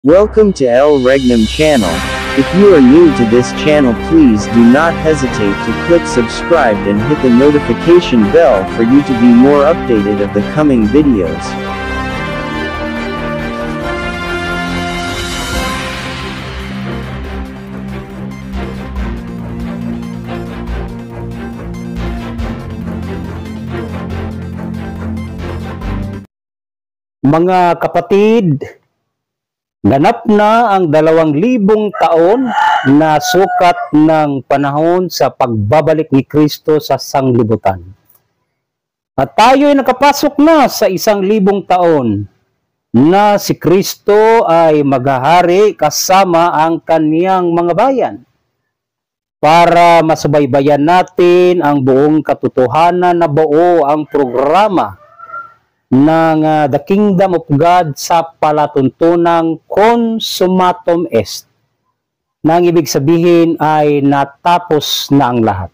Welcome to El Regnum channel. If you are new to this channel, please do not hesitate to click subscribe and hit the notification bell for you to be more updated of the coming videos. Mga kapatid, ganap na ang 2,000 taon na sukat ng panahon sa pagbabalik ni Kristo sa sanglibutan. At tayo ay nakapasok na sa 1,000 taon na si Kristo ay maghahari kasama ang kaniyang mga bayan para masubaybayan natin ang buong katotohanan na buo ang programa ng The Kingdom of God sa palatuntunang consummatum est, na ang ibig sabihin ay natapos na ang lahat.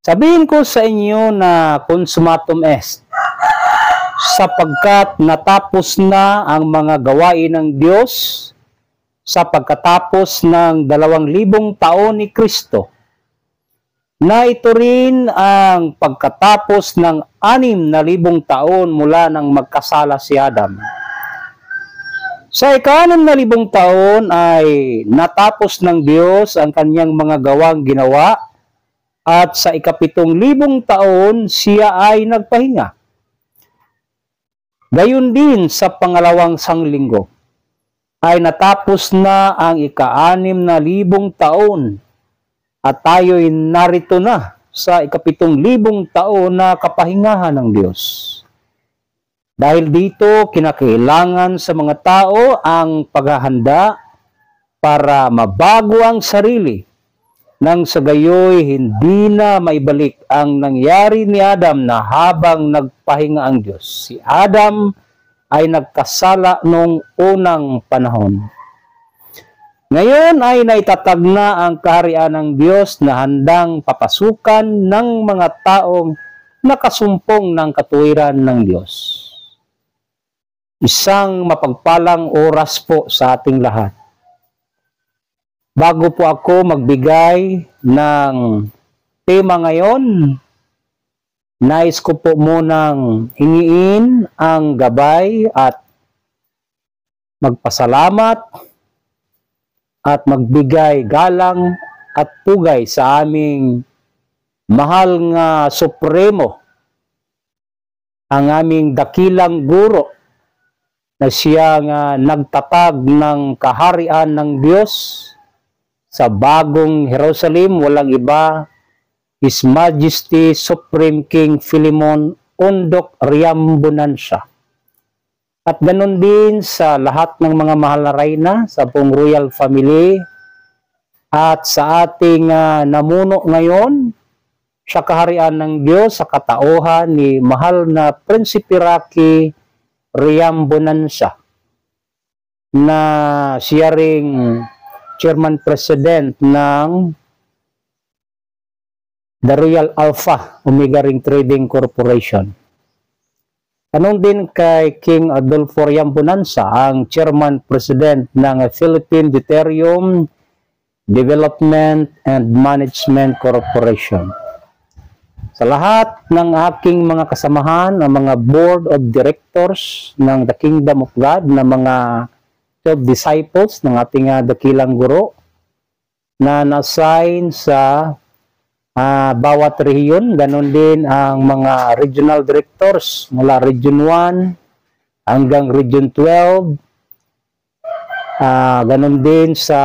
Sabihin ko sa inyo na consummatum est sapagkat natapos na ang mga gawain ng Diyos sa pagkatapos ng 2,000 taon ni Kristo, na ito rin ang pagkatapos ng 6,000 taon mula nang magkasala si Adam. Sa ika-6,000 taon ay natapos ng Diyos ang kanyang mga gawang ginawa, at sa ika-7,000 taon siya ay nagpahinga. Gayon din sa pangalawang sanglinggo ay natapos na ang ika-6,000 taon, at tayo'y narito na sa ika-7,000 taon na kapahingahan ng Diyos. Dahil dito, kinakailangan sa mga tao ang paghahanda para mabago ang sarili, nang sa gayoy hindi na maibalik ang nangyari ni Adam na habang nagpahinga ang Diyos. Si Adam ay nagkasala noong unang panahon. Ngayon ay naitatag na ang kaharian ng Diyos na handang papasukan ng mga taong nakasumpong ng katuwiran ng Diyos. Isang mapagpalang oras po sa ating lahat. Bago po ako magbigay ng tema ngayon, nais ko po munang hingiin ang gabay at magpasalamat at magbigay galang at pugay sa aming mahal nga Supremo, ang aming dakilang guro, na siya nga nagtatag ng kaharian ng Diyos sa bagong Jerusalem. Walang iba, His Majesty Supreme King Philemon Undok Riambonansya. At ganun din sa lahat ng mga mahal na reyna sa buong royal family, at sa ating namuno ngayon sa kaharian ng Diyos sa katauhan ni mahal na Prinsipe Rocky Riambonansya, na siya ring Chairman President ng The Royal Alpha Omega Ring Trading Corporation. Ganun din kay King Adolfo Riambonansya, ang Chairman President ng Philippine Deuterium Development and Management Corporation. Sa lahat ng aking mga kasamahan, ang mga Board of Directors ng The Kingdom of God, na mga 12 disciples ng ating dakilang guro, na na-assign sa bawat rehiyon, ganun din ang mga regional directors mula Region 1 hanggang Region 12, ganun din sa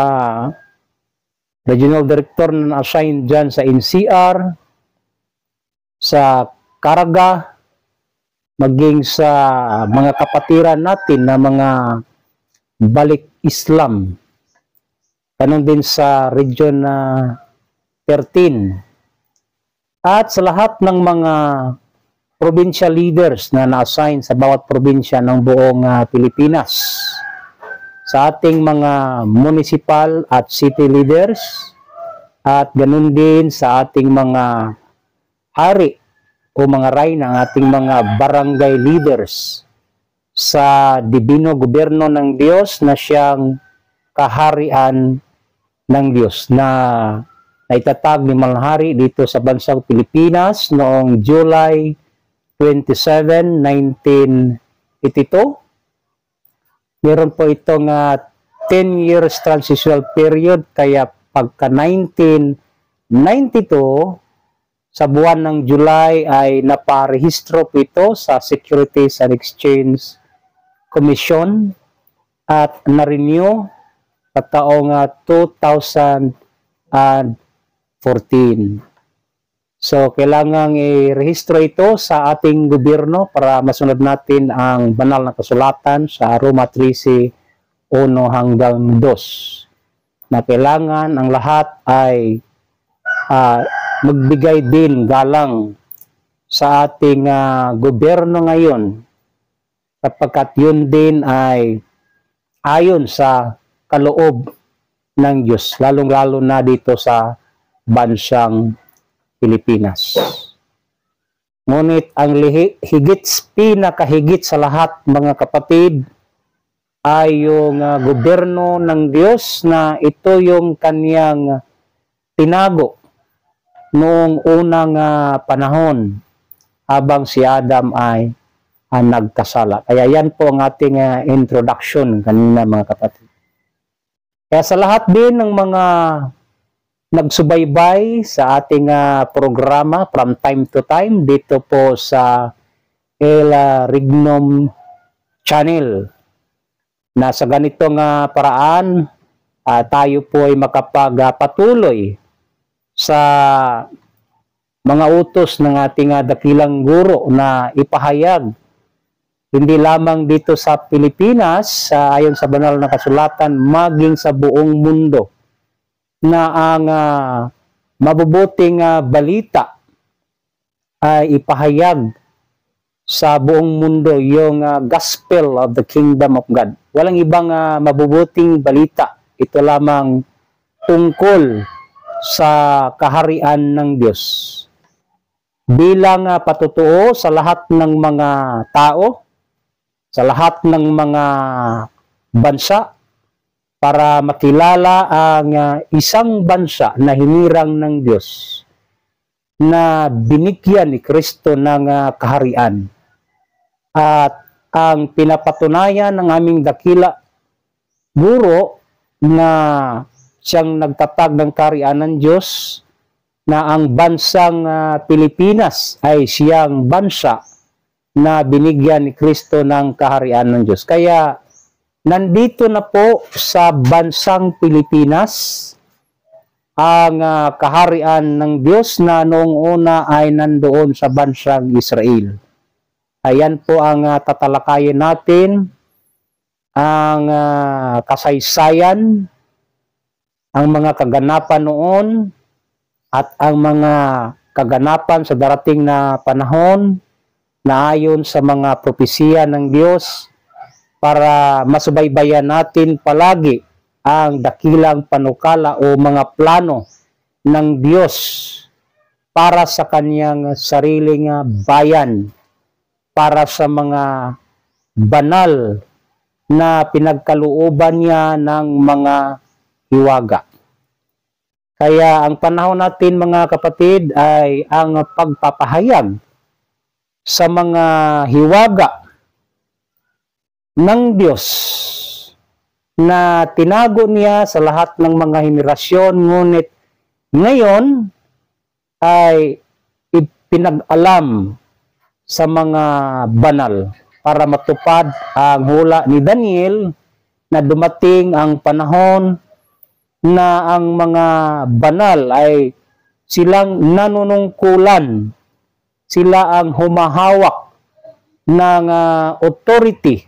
regional director na na-assign dyan sa NCR, sa Caraga, maging sa mga kapatiran natin na mga Balik Islam, ganun din sa Region 13, at sa lahat ng mga provincial leaders na na-assign sa bawat probinsya ng buong Pilipinas, sa ating mga municipal at city leaders, at ganun din sa ating mga hari o mga reyna, ng ating mga barangay leaders sa dibino gobyerno ng Diyos na siyang kaharian ng Diyos na naitatag ni Malhari dito sa bansang Pilipinas noong July 27, 1982. Meron po itong 10 years transitional period, kaya pagka 1992, sa buwan ng July ay naparehistro po ito sa Securities and Exchange Commission at na-renew sa taong 2014. So, kailangang i-rehistro ito sa ating gobyerno para masunod natin ang banal na kasulatan sa Roma 13:1 hanggang 2. Na kailangan ang lahat ay magbigay din galang sa ating gobyerno ngayon, sapagkat yun din ay ayon sa kaloob ng Diyos, lalong-lalo na dito sa bansang Pilipinas. Ngunit ang pinakahigit sa lahat, mga kapatid, ay yung gobyerno ng Diyos na ito yung kaniyang tinago noong unang panahon habang si Adam ay nagkasala. Kaya yan po ang ating introduction kanina, mga kapatid. Kaya sa lahat din ng mga nagsubaybay sa ating programa from time to time dito po sa El Regnum Channel, na sa ganitong paraan tayo po ay makapagpatuloy sa mga utos ng ating dakilang guro na ipahayag hindi lamang dito sa Pilipinas ayon sa banal na kasulatan, maging sa buong mundo, na ang mabubuting balita ay ipahayag sa buong mundo, yung gospel of the kingdom of God. Walang ibang mabubuting balita. Ito lamang tungkol sa kaharian ng Diyos. Bilang patutuo sa lahat ng mga tao, sa lahat ng mga bansa, para makilala ang isang bansa na hinirang ng Diyos, na binigyan ni Kristo ng kaharian. At ang pinapatunayan ng aming dakila guro na siyang nagtatag ng kaharian ng Diyos, na ang bansang Pilipinas ay siyang bansa na binigyan ni Kristo ng kaharian ng Diyos. Kaya nandito na po sa bansang Pilipinas ang kaharian ng Diyos na noong una ay nandoon sa bansang Israel. Ayan po ang tatalakayin natin, ang kasaysayan, ang mga kaganapan noon, at ang mga kaganapan sa darating na panahon na ayon sa mga propesiya ng Diyos, para masubaybayan natin palagi ang dakilang panukala o mga plano ng Diyos para sa kanyang sariling bayan, para sa mga banal na pinagkalooban niya ng mga hiwaga. Kaya ang panahon natin, mga kapatid, ay ang pagpapahayag sa mga hiwaga ng Diyos na tinago niya sa lahat ng mga henerasyon, ngunit ngayon ay ipinag-alam sa mga banal para matupad ang hula ni Daniel na dumating ang panahon na ang mga banal ay silang nanunungkulan, sila ang humahawak ng authority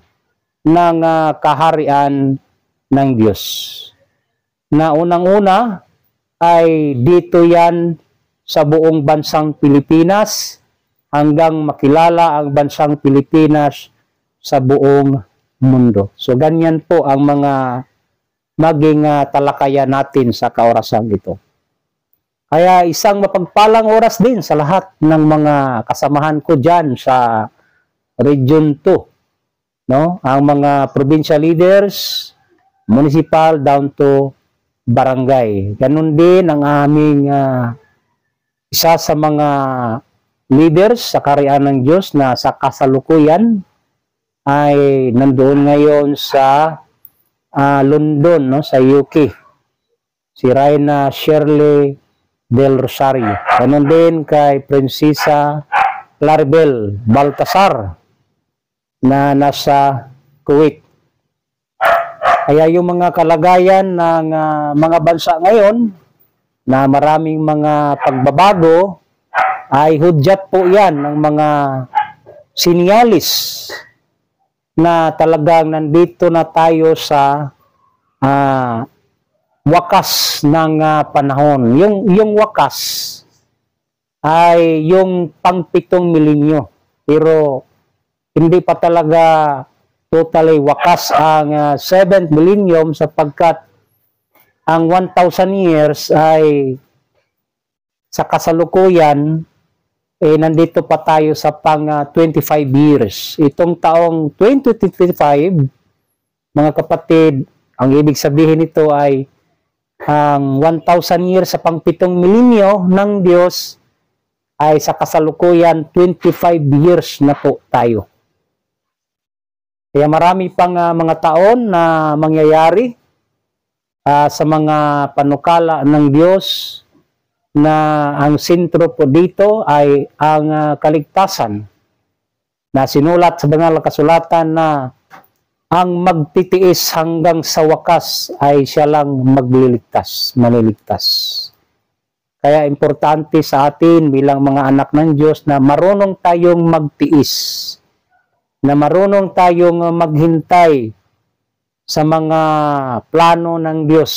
ng kaharian ng Diyos. Na unang-una ay dito yan sa buong bansang Pilipinas, hanggang makilala ang bansang Pilipinas sa buong mundo. So ganyan po ang mga maging talakayan natin sa kaorasang ito. Kaya isang mapagpalang oras din sa lahat ng mga kasamahan ko dyan sa Region 2 no? Ang mga provincial leaders, municipal down to barangay. Ganun din ang aming isa sa mga leaders sa kaharian ng Diyos na sa kasalukuyan ay nandoon ngayon sa London, no, sa UK. Si Reyna Shirley del Rosario. Ganun din kay Prinsesa Claribel Baltasar na nasa Kuwait. Kaya yung mga kalagayan ng mga bansa ngayon na maraming mga pagbabago ay hudyat po yan ng mga sinyalis na talagang nandito na tayo sa wakas ng panahon. Yung wakas ay yung pang-7 milenyo. Pero hindi pa talaga totally wakas ang 7th millennium sapagkat ang 1,000 years ay sa kasalukuyan nandito pa tayo sa pang 25 years. Itong taong 2025, mga kapatid, ang ibig sabihin nito ay ang 1,000 years sa pang-7 milenyo ng Diyos ay sa kasalukuyan 25 years na po tayo. Kaya marami pang mga taon na mangyayari sa mga panukala ng Diyos na ang sentro po dito ay ang kaligtasan na sinulat sa banal na kasulatan na ang magtitiis hanggang sa wakas ay siya lang magliligtas, maniligtas. Kaya importante sa atin bilang mga anak ng Diyos na marunong tayong magtiis, na marunong tayong maghintay sa mga plano ng Diyos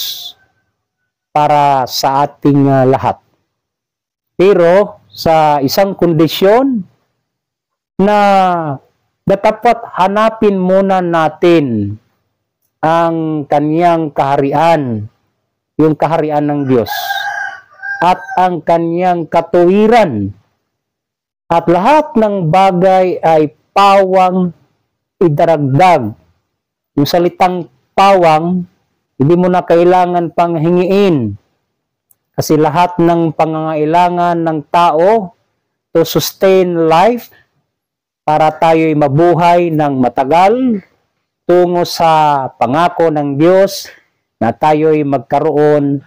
para sa ating lahat. Pero sa isang kondisyon na dapat hanapin muna natin ang kanyang kaharian, yung kaharian ng Diyos, at ang kanyang katuwiran. At lahat ng bagay ay pawang idaragdag. Yung salitang pawang, hindi mo na kailangan pang hingiin. Kasi lahat ng pangangailangan ng tao to sustain life, para tayo'y mabuhay ng matagal tungo sa pangako ng Diyos na tayo'y magkaroon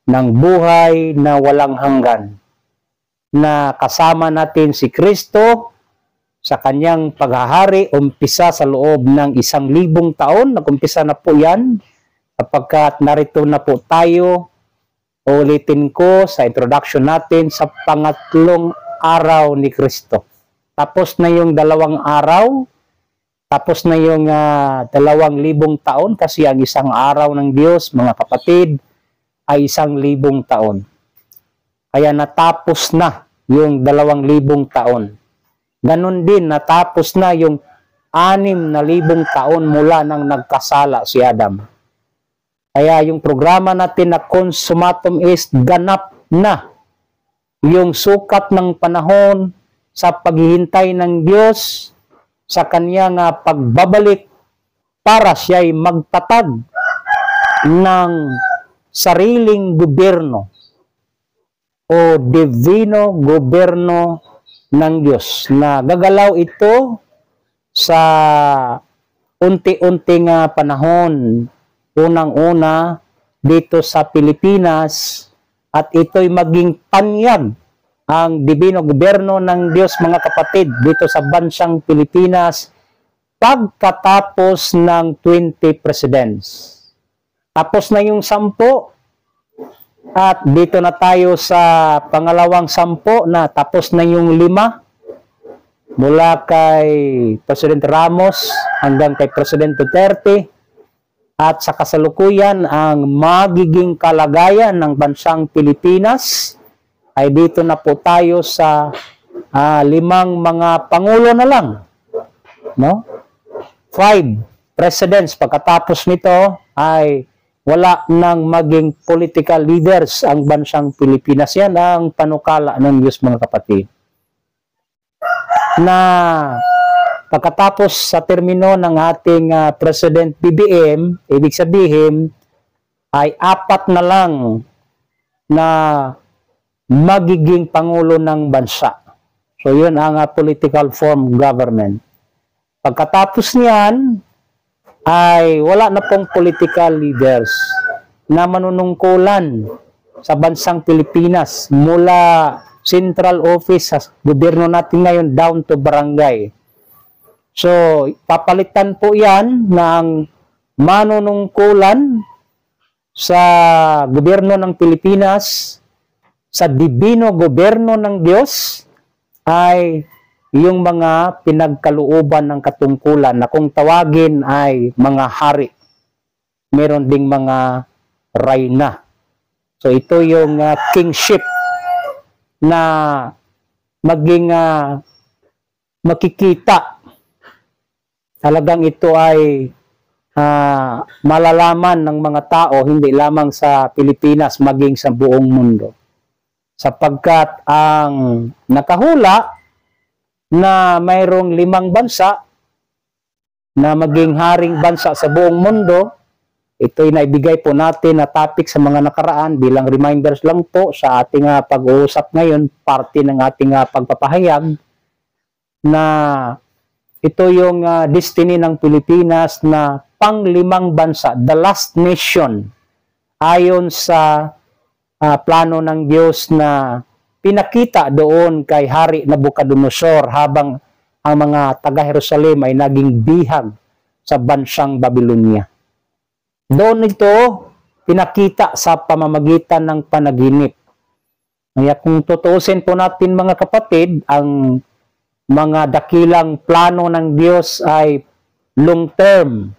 ng buhay na walang hanggan. Na kasama natin si Kristo sa kanyang paghahari, umpisa sa loob ng 1,000 taon. Nag-umpisa na po yan kapagkat narito na po tayo. Ulitin ko sa introduction natin sa pangatlong araw ni Kristo. Tapos na yung 2 araw, tapos na yung 2,000 taon kasi ang isang araw ng Diyos, mga kapatid, ay 1,000 taon. Kaya natapos na yung 2,000 taon. Ganon din, natapos na yung 6,000 taon mula nang nagkasala si Adam. Kaya yung programa natin na consummatum est, ganap na yung sukat ng panahon sa paghihintay ng Diyos sa kanyang pagbabalik para siya'y magtatag ng sariling gobyerno o divino gobyerno ng Diyos na gagalaw ito sa unti-unting panahon. Unang-una dito sa Pilipinas at ito'y maging panyag ang divino gobyerno ng Diyos, mga kapatid, dito sa bansang Pilipinas pagkatapos ng 20 presidents. Tapos na yung 10 at dito na tayo sa pangalawang 10 na tapos na yung 5 mula kay President Ramos hanggang kay President Duterte. At sa kasalukuyan, ang magiging kalagayan ng bansang Pilipinas ay dito na po tayo sa 5 mga pangulo na lang. No? 5 presidents. Pagkatapos nito ay wala nang maging political leaders ang bansang Pilipinas. Yan ang panukala ng Diyos, mga kapatid. Na pagkatapos sa termino ng ating President BBM, ibig sabihin ay 4 na lang na magiging Pangulo ng bansa. So yun ang political form government. Pagkatapos niyan ay wala na pong political leaders na manunungkulan sa bansang Pilipinas mula central office sa gobyerno natin ngayon down to barangay. So papalitan po yan ng manunungkulan sa gobyerno ng Pilipinas, sa divino gobyerno ng Diyos, ay yung mga pinagkalooban ng katungkulan na kung tawagin ay mga hari. Meron ding mga reyna. So ito yung kingship na maging makikita. Talagang ito ay malalaman ng mga tao, hindi lamang sa Pilipinas, maging sa buong mundo. Sapagkat ang nakahula na mayroong 5 bansa na maging haring bansa sa buong mundo, ito'y naibigay po natin na topic sa mga nakaraan bilang reminders lang po sa ating pag-uusap ngayon, parte ng ating pagpapahayag na ito yung destiny ng Pilipinas na pang-5 bansa, the last nation, ayon sa plano ng Diyos na pinakita doon kay Hari Nabucodonosor habang ang mga taga-Jerusalem ay naging bihag sa bansang Babylonia. Doon ito pinakita sa pamamagitan ng panaginip. Kaya kung tutuusin po natin mga kapatid, ang mga dakilang plano ng Diyos ay long term.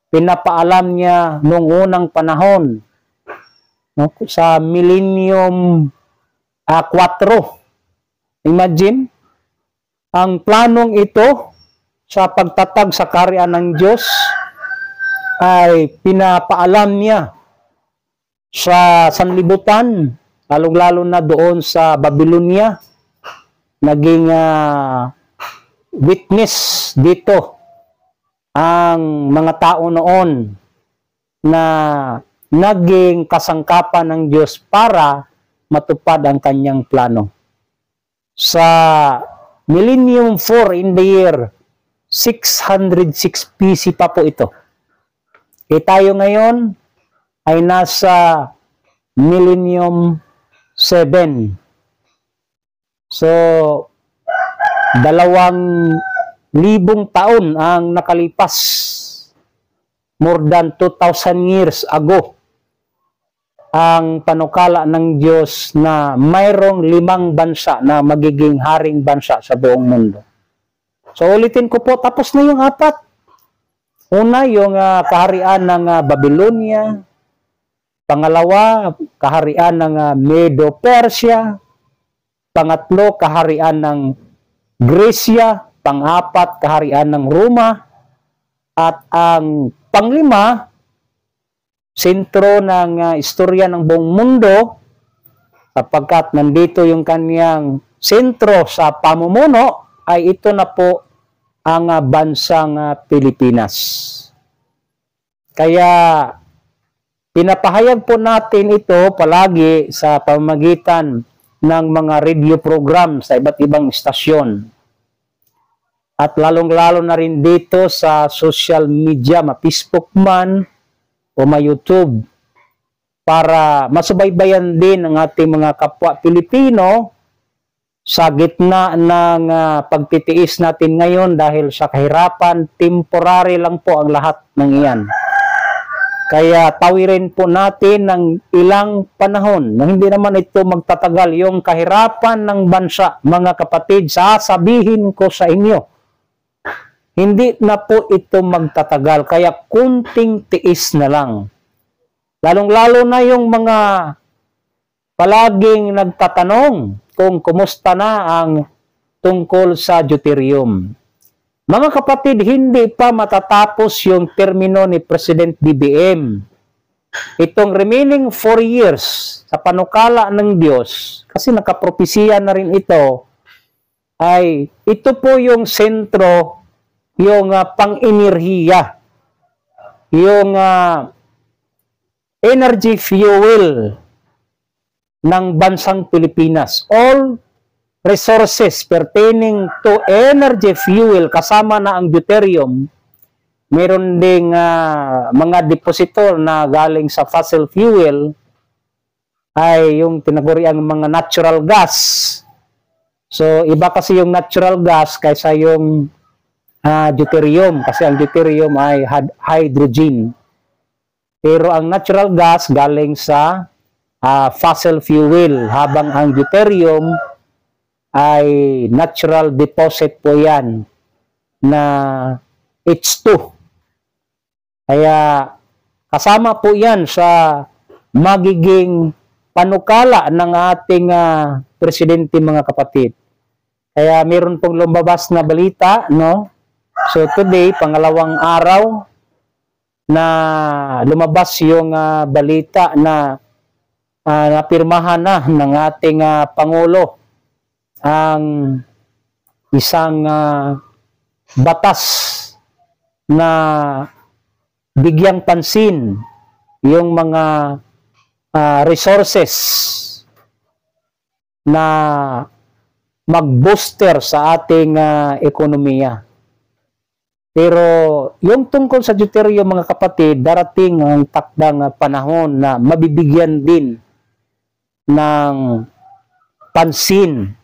Pinapaalam niya noong unang panahon, no, sa Millennium 4. Imagine, ang planong ito sa pagtatag sa kaharian ng Diyos ay pinapaalam niya sa sanlibutan, lalong-lalo na doon sa Babylonia. Naging witness dito ang mga tao noon na naging kasangkapan ng Diyos para matupad ang kanyang plano. Sa Millennium 4 in the year 606 BC pa po ito. Tayo ngayon ay nasa Millennium 7. So, 2,000 taon ang nakalipas. More than 2,000 years ago. Ang panukala ng Diyos na mayroong 5 bansa na magiging haring bansa sa buong mundo. So ulitin ko po, tapos na yung 4. Una, yung kaharian ng Babylonia. Pangalawa, kaharian ng Medo-Persia. Pangatlo, kaharian ng Gresya. Pang-4, kaharian ng Roma. At ang panglima, sentro ng istorya ng buong mundo, sapagkat nandito yung kanyang sentro sa pamumuno, ay ito na po ang bansang Pilipinas. Kaya pinapahayag po natin ito palagi sa pamamagitan ng mga radio program sa iba't ibang istasyon. At lalong-lalo na rin dito sa social media, ma-Facebook man o ma-YouTube, para masubaybayan din ang ating mga kapwa Pilipino sa gitna ng pagtitiis natin ngayon dahil sa kahirapan. Temporary lang po ang lahat ng iyan. Kaya tawirin po natin ng ilang panahon na hindi naman ito magtatagal. Yung kahirapan ng bansa, mga kapatid, sasabihin ko sa inyo, hindi na po ito magtatagal, kaya kunting tiis na lang. Lalong-lalo na yung mga palaging nagtatanong kung kumusta na ang tungkol sa deuterium. Mga kapatid, hindi pa matatapos yung termino ni President BBM. Itong remaining 4 years sa panukala ng Diyos, kasi nakapropesiya na rin ito, ay ito po yung sentro yung pang-enerhiya, yung energy fuel ng bansang Pilipinas. All resources pertaining to energy fuel, kasama na ang deuterium, meron ding mga depositor na galing sa fossil fuel, ay yung tinaguriang mga natural gas. So, iba kasi yung natural gas kaysa yung deuterium, kasi ang deuterium ay hydrogen. Pero ang natural gas galing sa fossil fuel, habang ang deuterium ay natural deposit po yan na H2. Kaya kasama po yan sa magiging panukala ng ating presidente, mga kapatid. Kaya meron pong lumabas na balita, no? So today, pangalawang araw na lumabas yung balita na napirmahan na ng ating Pangulo ang isang batas na bigyang pansin yung mga resources na mag-booster sa ating ekonomiya. Pero yung tungkol sa deuterium, mga kapatid, darating ang takdang panahon na mabibigyan din ng pansin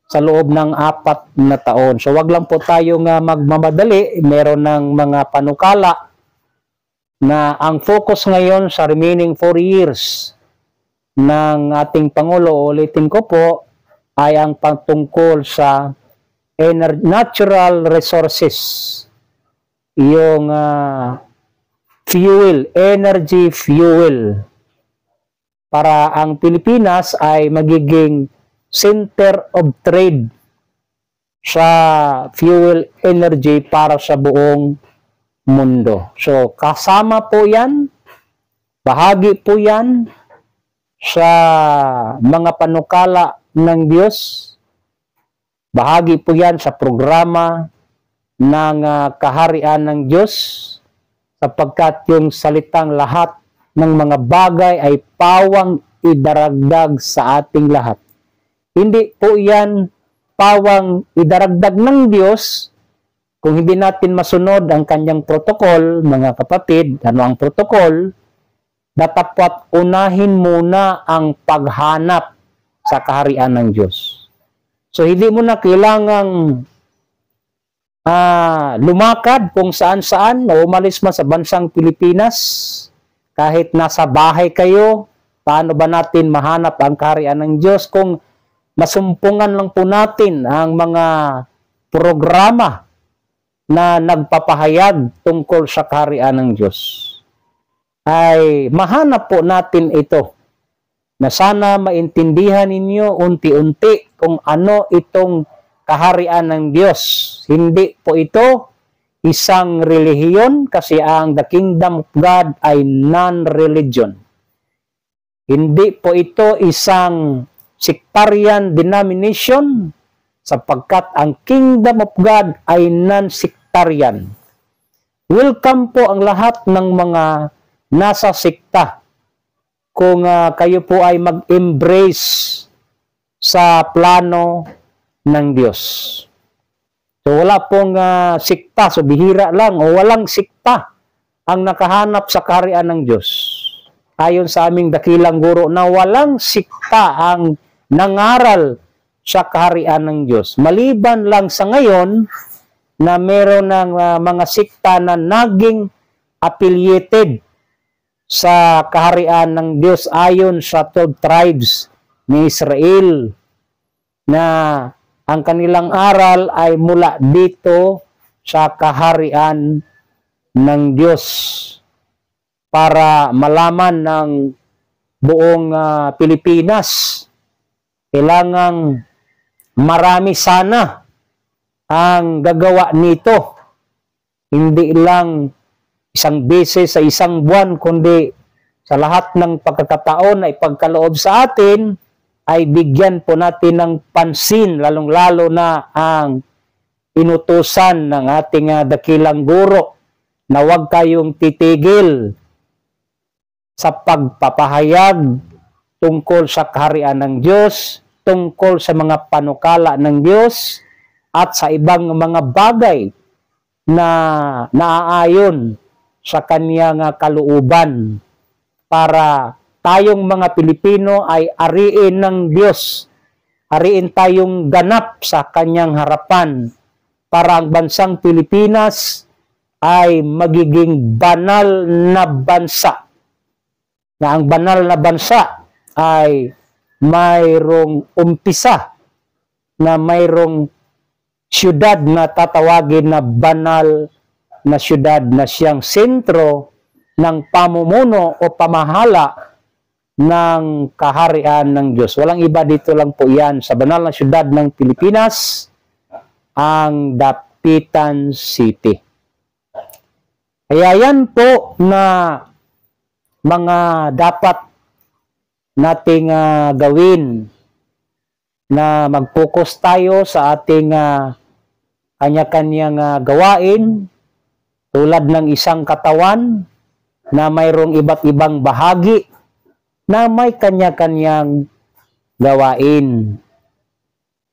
sa loob ng 4 na taon. So wag lang po tayong magmamadali. Meron ng mga panukala na ang focus ngayon sa remaining 4 years ng ating Pangulo, ulitin ko po, ay ang patungkol sa natural resources, yung fuel, energy fuel, para ang Pilipinas ay magiging center of trade sa fuel energy para sa buong mundo. So, kasama po yan, bahagi po yan sa mga panukala ng Diyos, bahagi po yan sa programa ng kaharian ng Diyos, sapagkat yung salitang lahat ng mga bagay ay pawang idaragdag sa ating lahat. Hindi po yan pawang idaragdag ng Diyos kung hindi natin masunod ang kanyang protokol, mga kapatid. Ano ang protokol? Dapat unahin muna ang paghanap sa kaharian ng Diyos. So, hindi mo na kailangang lumakad kung saan-saan o umalis man sa bansang Pilipinas. Kahit nasa bahay kayo, paano ba natin mahanap ang kaharian ng Diyos kung masumpungan lang po natin ang mga programa na nagpapahayag tungkol sa kaharian ng Diyos? Ay mahanap po natin ito, na sana maintindihan ninyo unti-unti kung ano itong kaharian ng Diyos. Hindi po ito isang relihiyon, kasi ang the kingdom of God ay non-religion. Hindi po ito isang sectarian denomination, sapagkat ang kingdom of God ay non-sectarian. Welcome po ang lahat ng mga nasa sekta kung kayo po ay mag-embrace sa plano ng Diyos. So wala pong sikta, so bihira lang o walang sikta ang nakahanap sa kaharian ng Diyos. Ayon sa aming dakilang guro na walang sikta ang nangaral sa kaharian ng Diyos. Maliban lang sa ngayon na meron ng mga sikta na naging affiliated sa kaharian ng Diyos ayon sa 12 tribes ni Israel, na ang kanilang aral ay mula dito sa kaharian ng Diyos, para malaman ng buong Pilipinas. Kailangang marami sana ang gagawa nito. Hindi lang isang beses sa isang buwan, kundi sa lahat ng pagkakataon na ipagkaloob sa atin, ay bigyan po natin ng pansin, lalong-lalo na ang inutusan ng ating dakilang guro na huwag kayong titigil sa pagpapahayag tungkol sa kaharian ng Diyos, tungkol sa mga panukala ng Diyos, at sa ibang mga bagay na naaayon sa kaniyang kalooban para tayong mga Pilipino ay ariin ng Diyos. Ariin tayong ganap sa kanyang harapan para ang bansang Pilipinas ay magiging banal na bansa. Na ang banal na bansa ay mayroong umpisa, na mayroong siyudad na tatawagin na banal na siyudad na siyang sentro ng pamumuno o pamahala ng kaharian ng Diyos. Walang iba, dito lang po yan sa banal na siyudad ng Pilipinas, ang Dapitan City. Kaya yan po na mga dapat nating gawin, na mag-focus tayo sa ating kanya-kanyang gawain tulad ng isang katawan na mayroong iba't ibang bahagi na may kanya-kanyang gawain.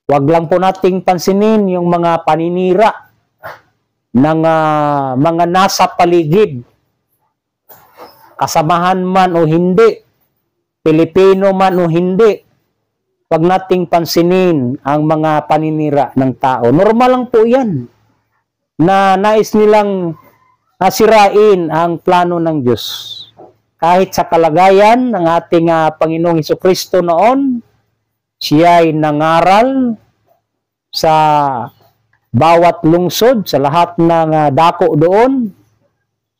Huwag lang po nating pansinin yung mga paninira ng mga nasa paligid, kasamahan man o hindi, Pilipino man o hindi. Huwag nating pansinin ang mga paninira ng tao. Normal lang po yan na nais nilang sirain ang plano ng Diyos. Kahit sa kalagayan ng ating Panginoong Hesukristo noon, siya ay nangaral sa bawat lungsod, sa lahat ng dako doon,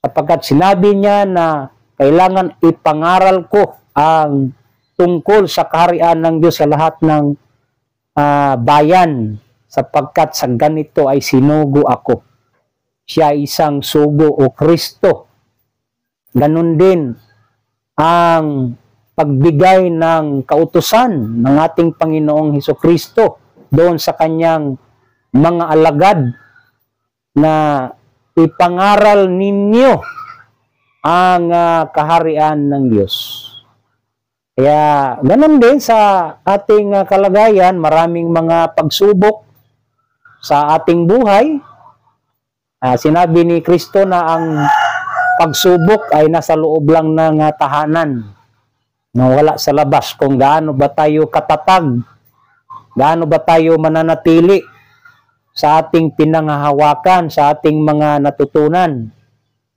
sapagkat sinabi niya na kailangan ipangaral ko ang tungkol sa kaharian ng Diyos sa lahat ng bayan, sapagkat sa ganito ay sinugo ako. Siya isang sugo o Kristo. Ganun din ang pagbigay ng kautusan ng ating Panginoong Hesukristo doon sa kanyang mga alagad na ipangaral ninyo ang kaharian ng Diyos. Kaya ganun din sa ating kalagayan, maraming mga pagsubok sa ating buhay. Sinabi ni Kristo na ang pagsubok ay nasa loob lang ng tahanan, na wala sa labas. Kung gaano ba tayo katatag, gaano ba tayo mananatili sa ating pinanghahawakan, sa ating mga natutunan.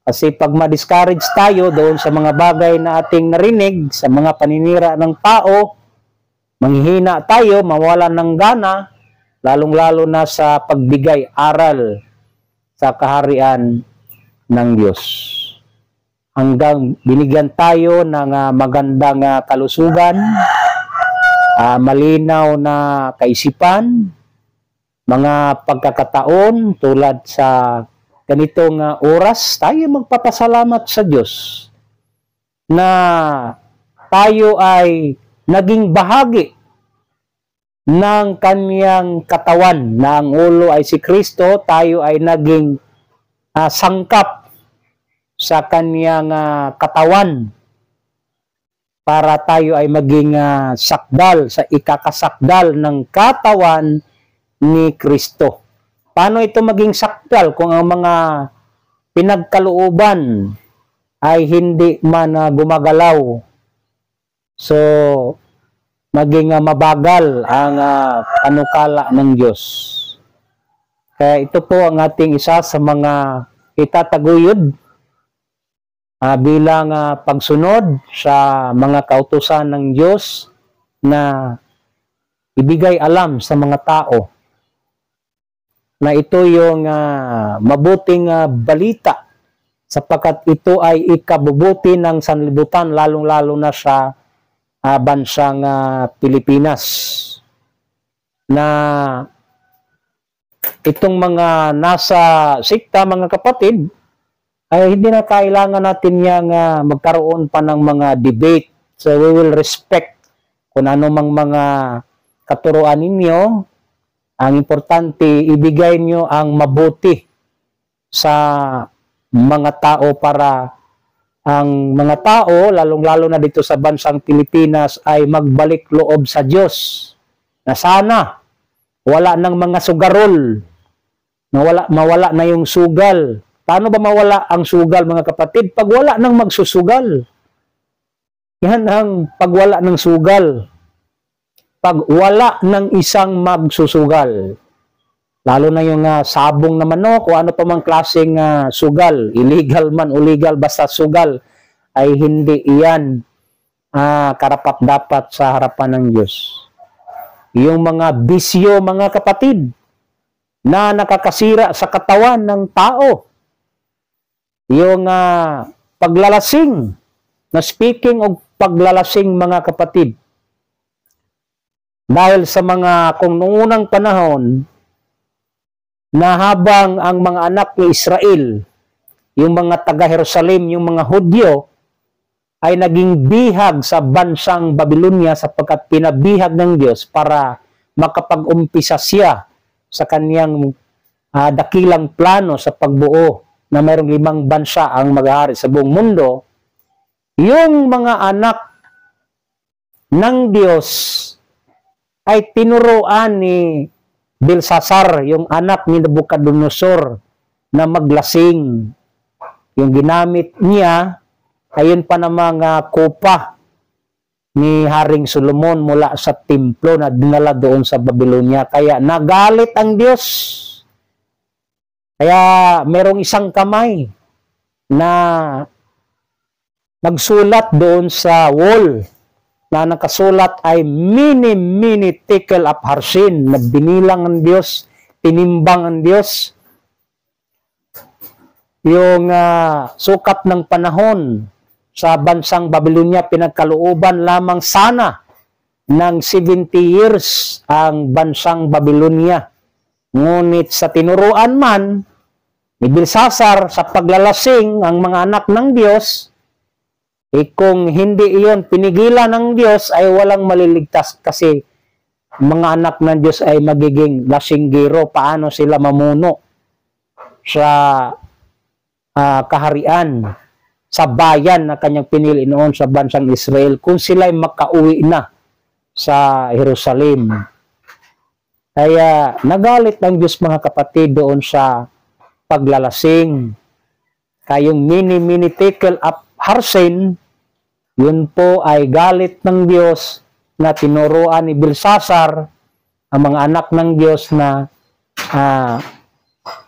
Kasi pag ma-discourage tayo doon sa mga bagay na ating narinig, sa mga paninira ng tao, manghihina tayo, mawalan ng gana, lalong-lalo na sa pagbigay aral sa kaharian ng Diyos. Hanggang binigyan tayo ng magandang kalusugan, malinaw na kaisipan, mga pagkakataon tulad sa ganitong oras, tayo magpapasalamat sa Diyos na tayo ay naging bahagi ng Kanyang katawan, na ang ulo ay si Kristo. Tayo ay naging sangkap sa Kanyang katawan para tayo ay maging sakdal, sa ikakasakdal ng katawan ni Kristo. Paano ito maging sakdal kung ang mga pinagkalooban ay hindi man gumagalaw? So, maging mabagal ang panukala ng Diyos. Kaya ito po ang ating isa sa mga itataguyod bilang pagsunod sa mga kautusan ng Diyos na ibigay alam sa mga tao na ito yung mabuting balita, sapagkat ito ay ikabubuti ng sanlibutan, lalong-lalo na sa bansang Pilipinas. Na itong mga nasa sikta, mga kapatid, ay hindi na kailangan natin yang magkaroon pa ng mga debate. So we will respect kung ano mang mga katuruan ninyo. Ang importante, ibigay nyo ang mabuti sa mga tao para ang mga tao, lalong-lalo na dito sa bansang Pilipinas, ay magbalik loob sa Diyos. Na sana, wala ng mga sugarol, mawala na yung sugal. Paano ba mawala ang sugal, mga kapatid? Pag wala nang magsusugal. Yan ang pagwala ng sugal. Pag wala ng isang magsusugal, lalo na yung sabong na manok o ano pa mang klaseng sugal, illegal man o legal, basta sugal, ay hindi iyan karapat-dapat sa harapan ng Diyos. Yung mga bisyo, mga kapatid, na nakakasira sa katawan ng tao, yung paglalasing, na speaking of paglalasing, mga kapatid, dahil sa mga, kung noong unang panahon, na habang ang mga anak ni Israel, yung mga taga-Jerusalem, yung mga Hudyo, ay naging bihag sa bansang Babylonia sapagkat pinabihag ng Diyos para makapag-umpisa siya sa kanyang dakilang plano sa pagbuo na mayroong 5 bansa ang maghahari sa buong mundo. Yung mga anak ng Diyos ay tinuruan ni Belsasar, yung anak ni Nabucodonosor, na maglasing. Yung ginamit niya, ayun pa na mga kopa ni Haring Solomon mula sa templo na dinala doon sa Babylonia. Kaya nagalit ang Diyos. Kaya merong isang kamay na nagsulat doon sa wall na nakasulat ay mini tekel upharsin, na binilang ang Diyos, tinimbang ang Diyos. Yung sukat ng panahon sa bansang Babylonia, pinagkalooban lamang sana ng 70 years ang bansang Babylonia. Ngunit sa tinuruan man ni Belsasar sa paglalasing ang mga anak ng Diyos, kung hindi iyon pinigilan ng Diyos, ay walang maliligtas kasi mga anak ng Diyos ay magiging lasinggero. Paano sila mamuno sa kaharian, sa bayan na kanyang pinili noon sa bansang Israel kung sila ay makauwi na sa Jerusalem? Kaya nagalit ng Diyos, mga kapatid, doon sa paglalasing. Kayong mini tekel upharsin, yun po ay galit ng Diyos na tinuruan ni Belsasar ang mga anak ng Diyos na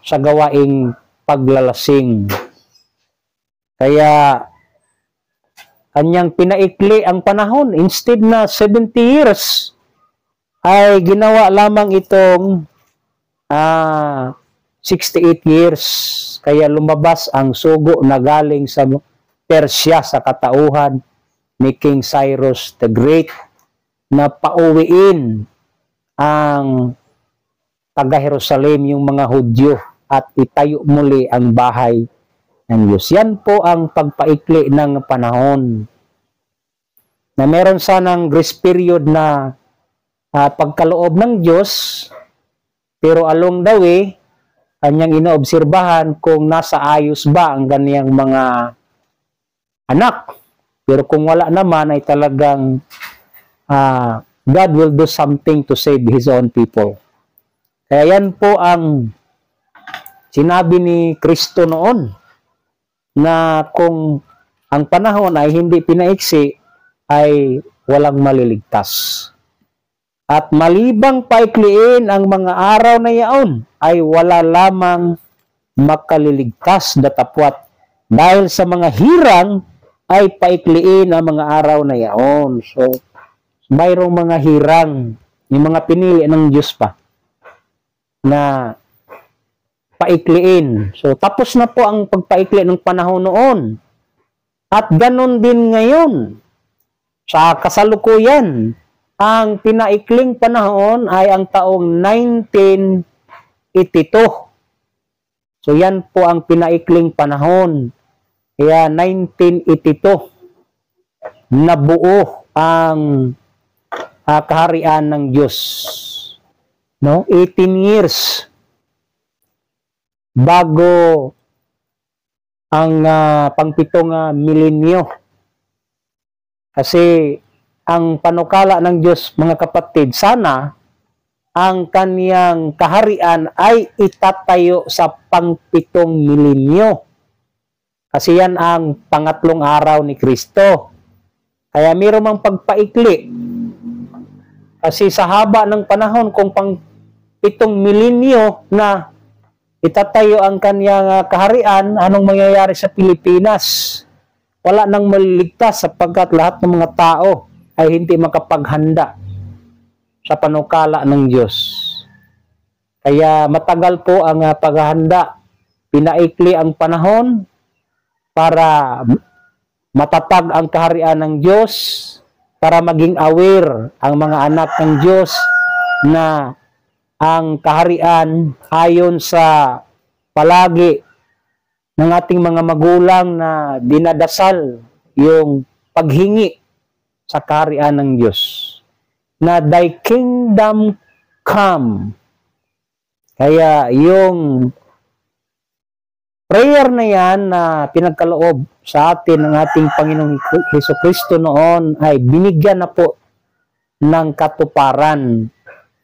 sa gawaing paglalasing. Kaya kanyang pinaikli ang panahon. Instead na 70 years, ay ginawa lamang itong 68 years. Kaya lumabas ang sugo na galing sa Persia sa katauhan ni King Cyrus the Great na pauwiin ang taga-Jerusalem, yung mga Hudyo, at itayo muli ang bahay ng Diyos. Yan po ang pagpaikli ng panahon. Na meron sanang grace period na pagkaloob ng Diyos, pero along the way, kanyang inoobserbahan kung nasa ayos ba ang ganiyang mga anak. Pero kung wala naman, ay talagang God will do something to save His own people. Kaya yan po ang sinabi ni Kristo noon, na kung ang panahon ay hindi pinaiksi, ay walang maliligtas. At malibang paikliin ang mga araw na yaon, ay wala lamang makaliligtas datapwat. Dahil sa mga hirang, ay paikliin ang mga araw na yaon. So, mayroong mga hirang, yung mga pinili ng Diyos pa, na paikliin. So, tapos na po ang pagpaikli ng panahon noon. At ganon din ngayon. Sa kasalukuyan, ang pinaikling panahon ay ang taong 1982. So, yan po ang pinaikling panahon. Kaya 1982, nabuo ang kaharian ng Diyos. no? 18 years bago ang pangpitong milenyo. Kasi ang panukala ng Diyos, mga kapatid, sana ang kaniyang kaharian ay itatayo sa pangpitong milenyo. Kasi yan ang pangatlong araw ni Kristo. Kaya mayroon mang pagpaikli. Kasi sa haba ng panahon, kung pangpitong milenyo na itatayo ang kaniyang kaharian, anong mangyayari sa Pilipinas? Wala nang maliligtas sapagkat lahat ng mga tao ay hindi makapaghanda sa panukala ng Diyos. Kaya matagal po ang paghahanda. Pinaikli ang panahon para matatag ang kaharian ng Diyos, para maging aware ang mga anak ng Diyos na ang kaharian ayon sa palagi ng ating mga magulang na dinadasal yung paghingi sa kaharian ng Diyos. Na thy kingdom come. Kaya yung prayer na yan na pinagkaloob sa atin ng ating Panginoong Hesukristo noon ay binigyan na po ng katuparan.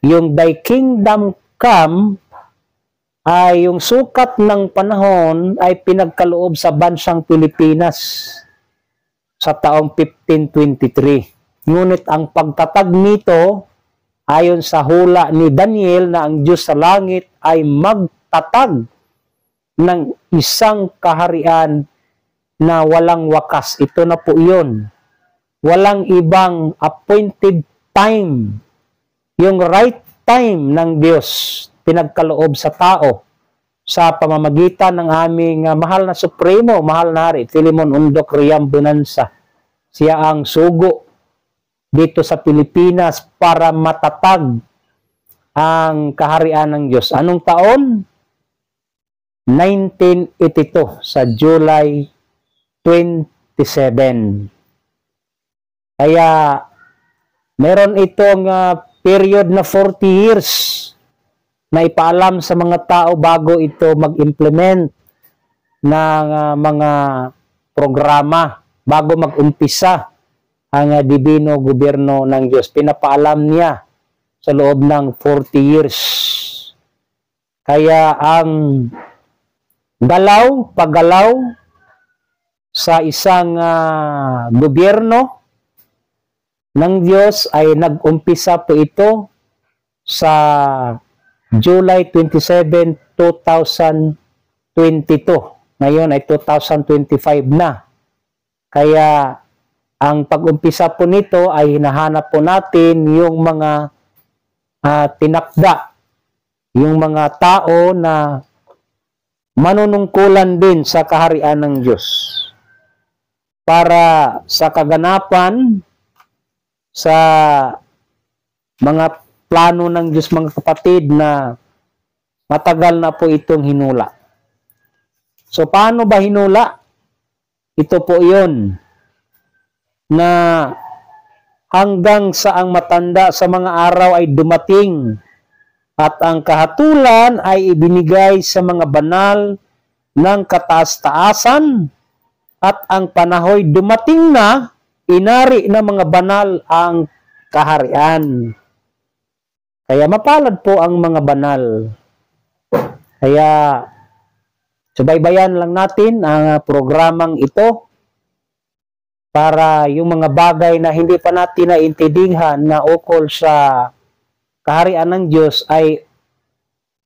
Yung thy kingdom come ay yung sukat ng panahon ay pinagkaloob sa bansang Pilipinas sa taong 1523. Ngunit ang pagtatag nito, ayon sa hula ni Daniel na ang Diyos sa langit ay magtatag ng isang kaharian na walang wakas. Ito na po yun. Walang ibang appointed time. Yung right time ng Diyos pinagkaloob sa tao sa pamamagitan ng aming mahal na Supremo, mahal na Hari, Philemon Undok Riam Bonanza. Siya ang sugo dito sa Pilipinas para matatag ang kaharian ng Diyos. Anong taon? 1982 sa July 27. Kaya meron itong period na 40 years na ipaalam sa mga tao bago ito mag-implement ng mga programa, bago mag-umpisa ang divino gobyerno ng Diyos. Pinapaalam niya sa loob ng 40 years. Kaya ang paggalaw sa isang gobyerno ng Diyos ay nag-umpisa po ito sa July 27, 2022. Ngayon ay 2025 na. Kaya ang pag-umpisa po nito ay hinahanap po natin yung mga tinakda, yung mga tao na manunungkulan din sa kaharian ng Diyos para sa kaganapan sa mga plano ng Diyos, mga kapatid, na matagal na po itong hinula. So, paano ba hinula? Ito po yun, na hanggang sa ang matanda sa mga araw ay dumating at ang kahatulan ay ibinigay sa mga banal ng kataas-taasan at ang panahoy dumating na, inari ng mga banal ang kaharian. Kaya mapalad po ang mga banal. Kaya subaybayan lang natin ang programang ito para yung mga bagay na hindi pa natin naintindihan na ukol sa kaharian ng Diyos ay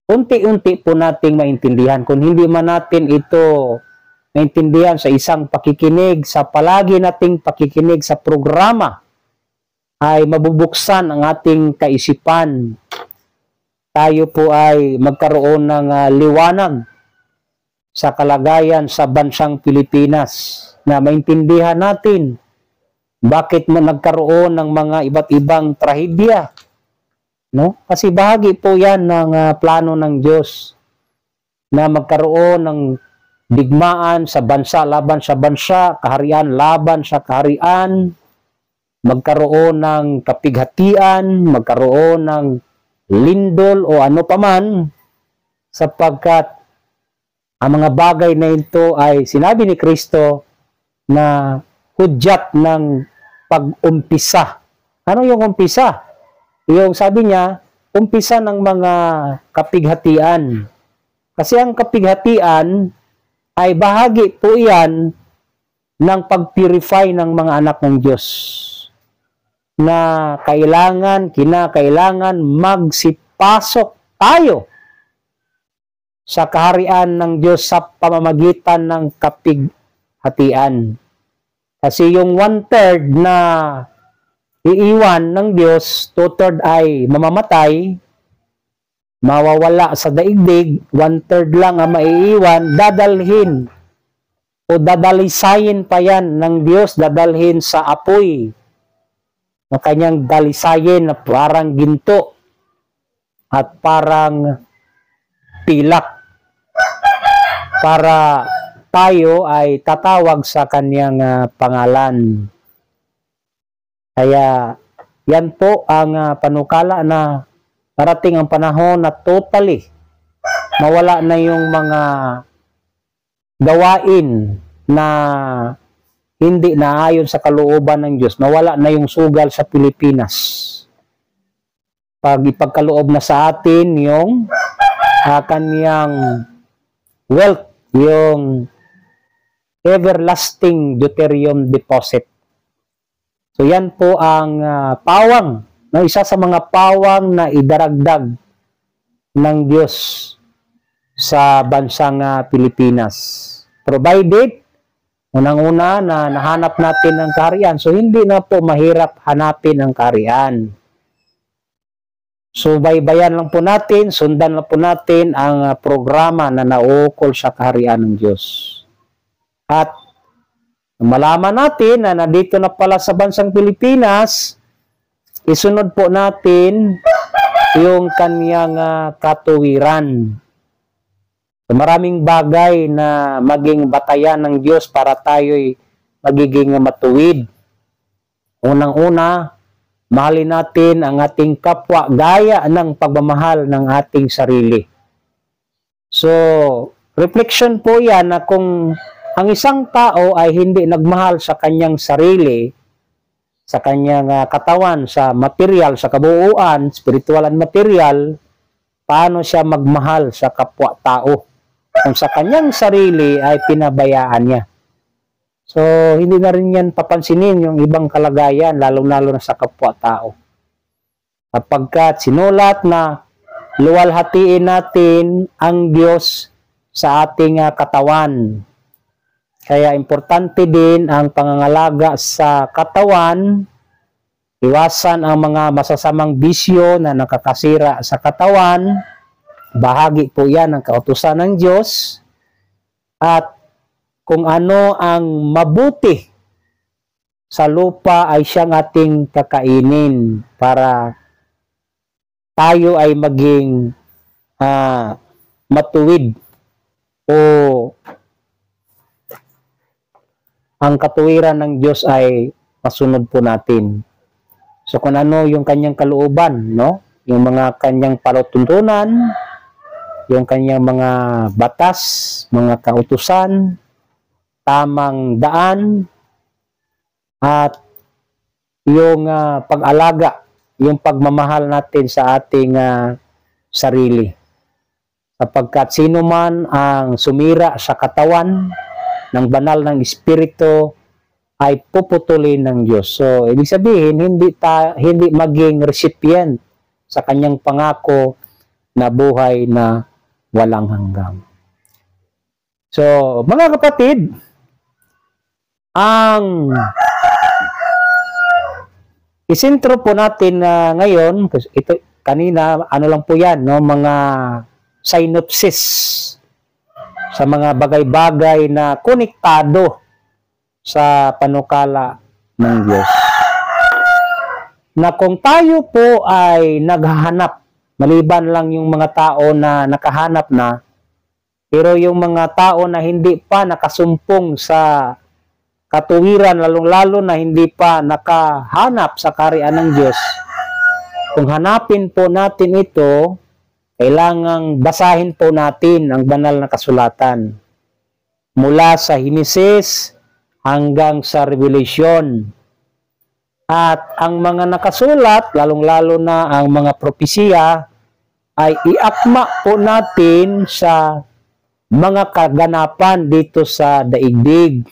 unti-unti po nating maintindihan. Kung hindi man natin ito maintindihan sa isang pakikinig, sa palagi nating pakikinig sa programa, ay mabubuksan ang ating kaisipan. Tayo po ay magkaroon ng liwanag sa kalagayan sa bansang Pilipinas, na maintindihan natin bakit nagkaroon ng mga iba't ibang trahedya. No? Kasi bahagi po yan ng plano ng Diyos na magkaroon ng digmaan sa bansa laban sa bansa, kaharian laban sa kaharian, magkaroon ng kapighatian, magkaroon ng lindol o ano paman, sapagkat ang mga bagay na ito ay sinabi ni Kristo na hudyat ng pag-umpisa. Ano yung umpisa? Yung sabi niya, umpisa ng mga kapighatian. Kasi ang kapighatian ay bahagi po yan ng pag-purify ng mga anak ng Diyos na kinakailangan magsipasok tayo sa kaharian ng Diyos sa pamamagitan ng kapighatian. Kasi yung 1/3 na iiwan ng Diyos, 2/3 ay mamamatay, mawawala sa daigdig, 1/3 lang ang maiiwan, dadalhin o dadalisayin pa yan ng Diyos, dadalhin sa apoy na kanyang dalisayin na parang ginto at parang pilak para tayo ay tatawag sa kanyang pangalan. Kaya yan po ang panukala na parating ang panahon na totally mawala na yung mga gawain na hindi naayon sa kalooban ng Diyos. Mawala na yung sugal sa Pilipinas. Pag ipagkaloob na sa atin yung kanyang wealth, yung everlasting deuterium deposit. So yan po ang pawang, no? Isa sa mga pawang na idaragdag ng Diyos sa bansang Pilipinas. Provided, unang-una na nahanap natin ang kaharian. So hindi na po mahirap hanapin ang kaharian. So baybayan lang po natin, sundan lang po natin ang programa na naukol sa kaharian ng Diyos. At malaman natin na nandito na pala sa bansang Pilipinas, isunod po natin yung kanyang katuwiran. So, maraming bagay na maging batayan ng Diyos para tayo'y magiging matuwid. Unang-una, mahalin natin ang ating kapwa gaya ng pagmamahal ng ating sarili. So, reflection po yan na kung ang isang tao ay hindi nagmahal sa kanyang sarili, sa kanyang katawan, sa material, sa kabuuan, spiritual and material, paano siya magmahal sa kapwa-tao? Kung sa kanyang sarili ay pinabayaan niya. So, hindi na rin yan papansinin yung ibang kalagayan, lalong-lalo na sa kapwa-tao. Kapagkat sinulat na luwalhatiin natin ang Diyos sa ating katawan. Kaya importante din ang pangangalaga sa katawan, iwasan ang mga masasamang bisyo na nakakasira sa katawan, bahagi po yan ng kautusan ng Diyos, at kung ano ang mabuti sa lupa ay siyang ating kakainin para tayo ay maging matuwid o ang katuwiran ng Diyos ay masunod po natin. So kung ano yung kanyang kalooban, no? Yung mga kanyang parutuntunan, yung kanyang mga batas, mga kautusan, tamang daan, at yung pag-alaga, yung pagmamahal natin sa ating sarili. Sapagkat sino man ang sumira sa katawan ng banal ng Espiritu ay puputulin ng Diyos. So, ibig sabihin, hindi maging recipient sa kanyang pangako na buhay na walang hanggan. So, mga kapatid, ang isentro po natin ngayon, ito kanina, ano lang po yan, no? Mga synopsis sa mga bagay-bagay na konektado sa panukala ng Diyos. Na kung tayo po ay naghahanap, maliban lang yung mga tao na nakahanap na, pero yung mga tao na hindi pa nakasumpong sa katuwiran, lalong-lalo na hindi pa nakahanap sa kaharian ng Diyos, kung hanapin po natin ito, kailangang basahin po natin ang banal na kasulatan. Mula sa Henesis hanggang sa Revelation. At ang mga nakasulat, lalong-lalo na ang mga propesiya, ay iakma po natin sa mga kaganapan dito sa daigdig.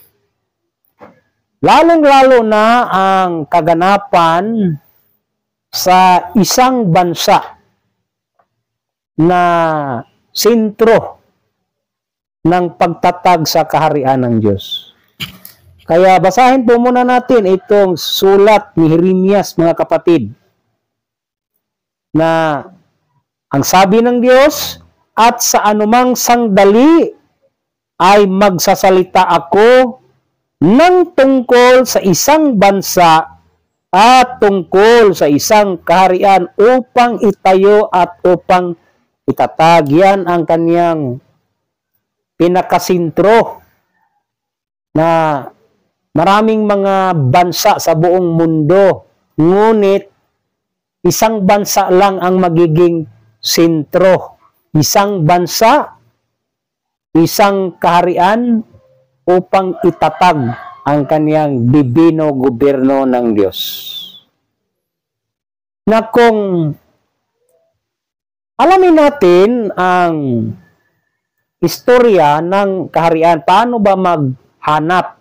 Lalong-lalo na ang kaganapan sa isang bansa na sentro ng pagtatag sa kaharian ng Diyos. Kaya basahin po muna natin itong sulat ni Jeremias, mga kapatid, na ang sabi ng Diyos, at sa anumang sandali ay magsasalita ako ng tungkol sa isang bansa at tungkol sa isang kaharian upang itayo at upang itatag. Yan ang kanyang pinakasintro na maraming mga bansa sa buong mundo, ngunit isang bansa lang ang magiging sentro. Isang bansa, isang kaharian upang itatag ang kaniyang dibino gobyerno ng Diyos. Na kung alamin natin ang istorya ng kaharian, paano ba maghanap?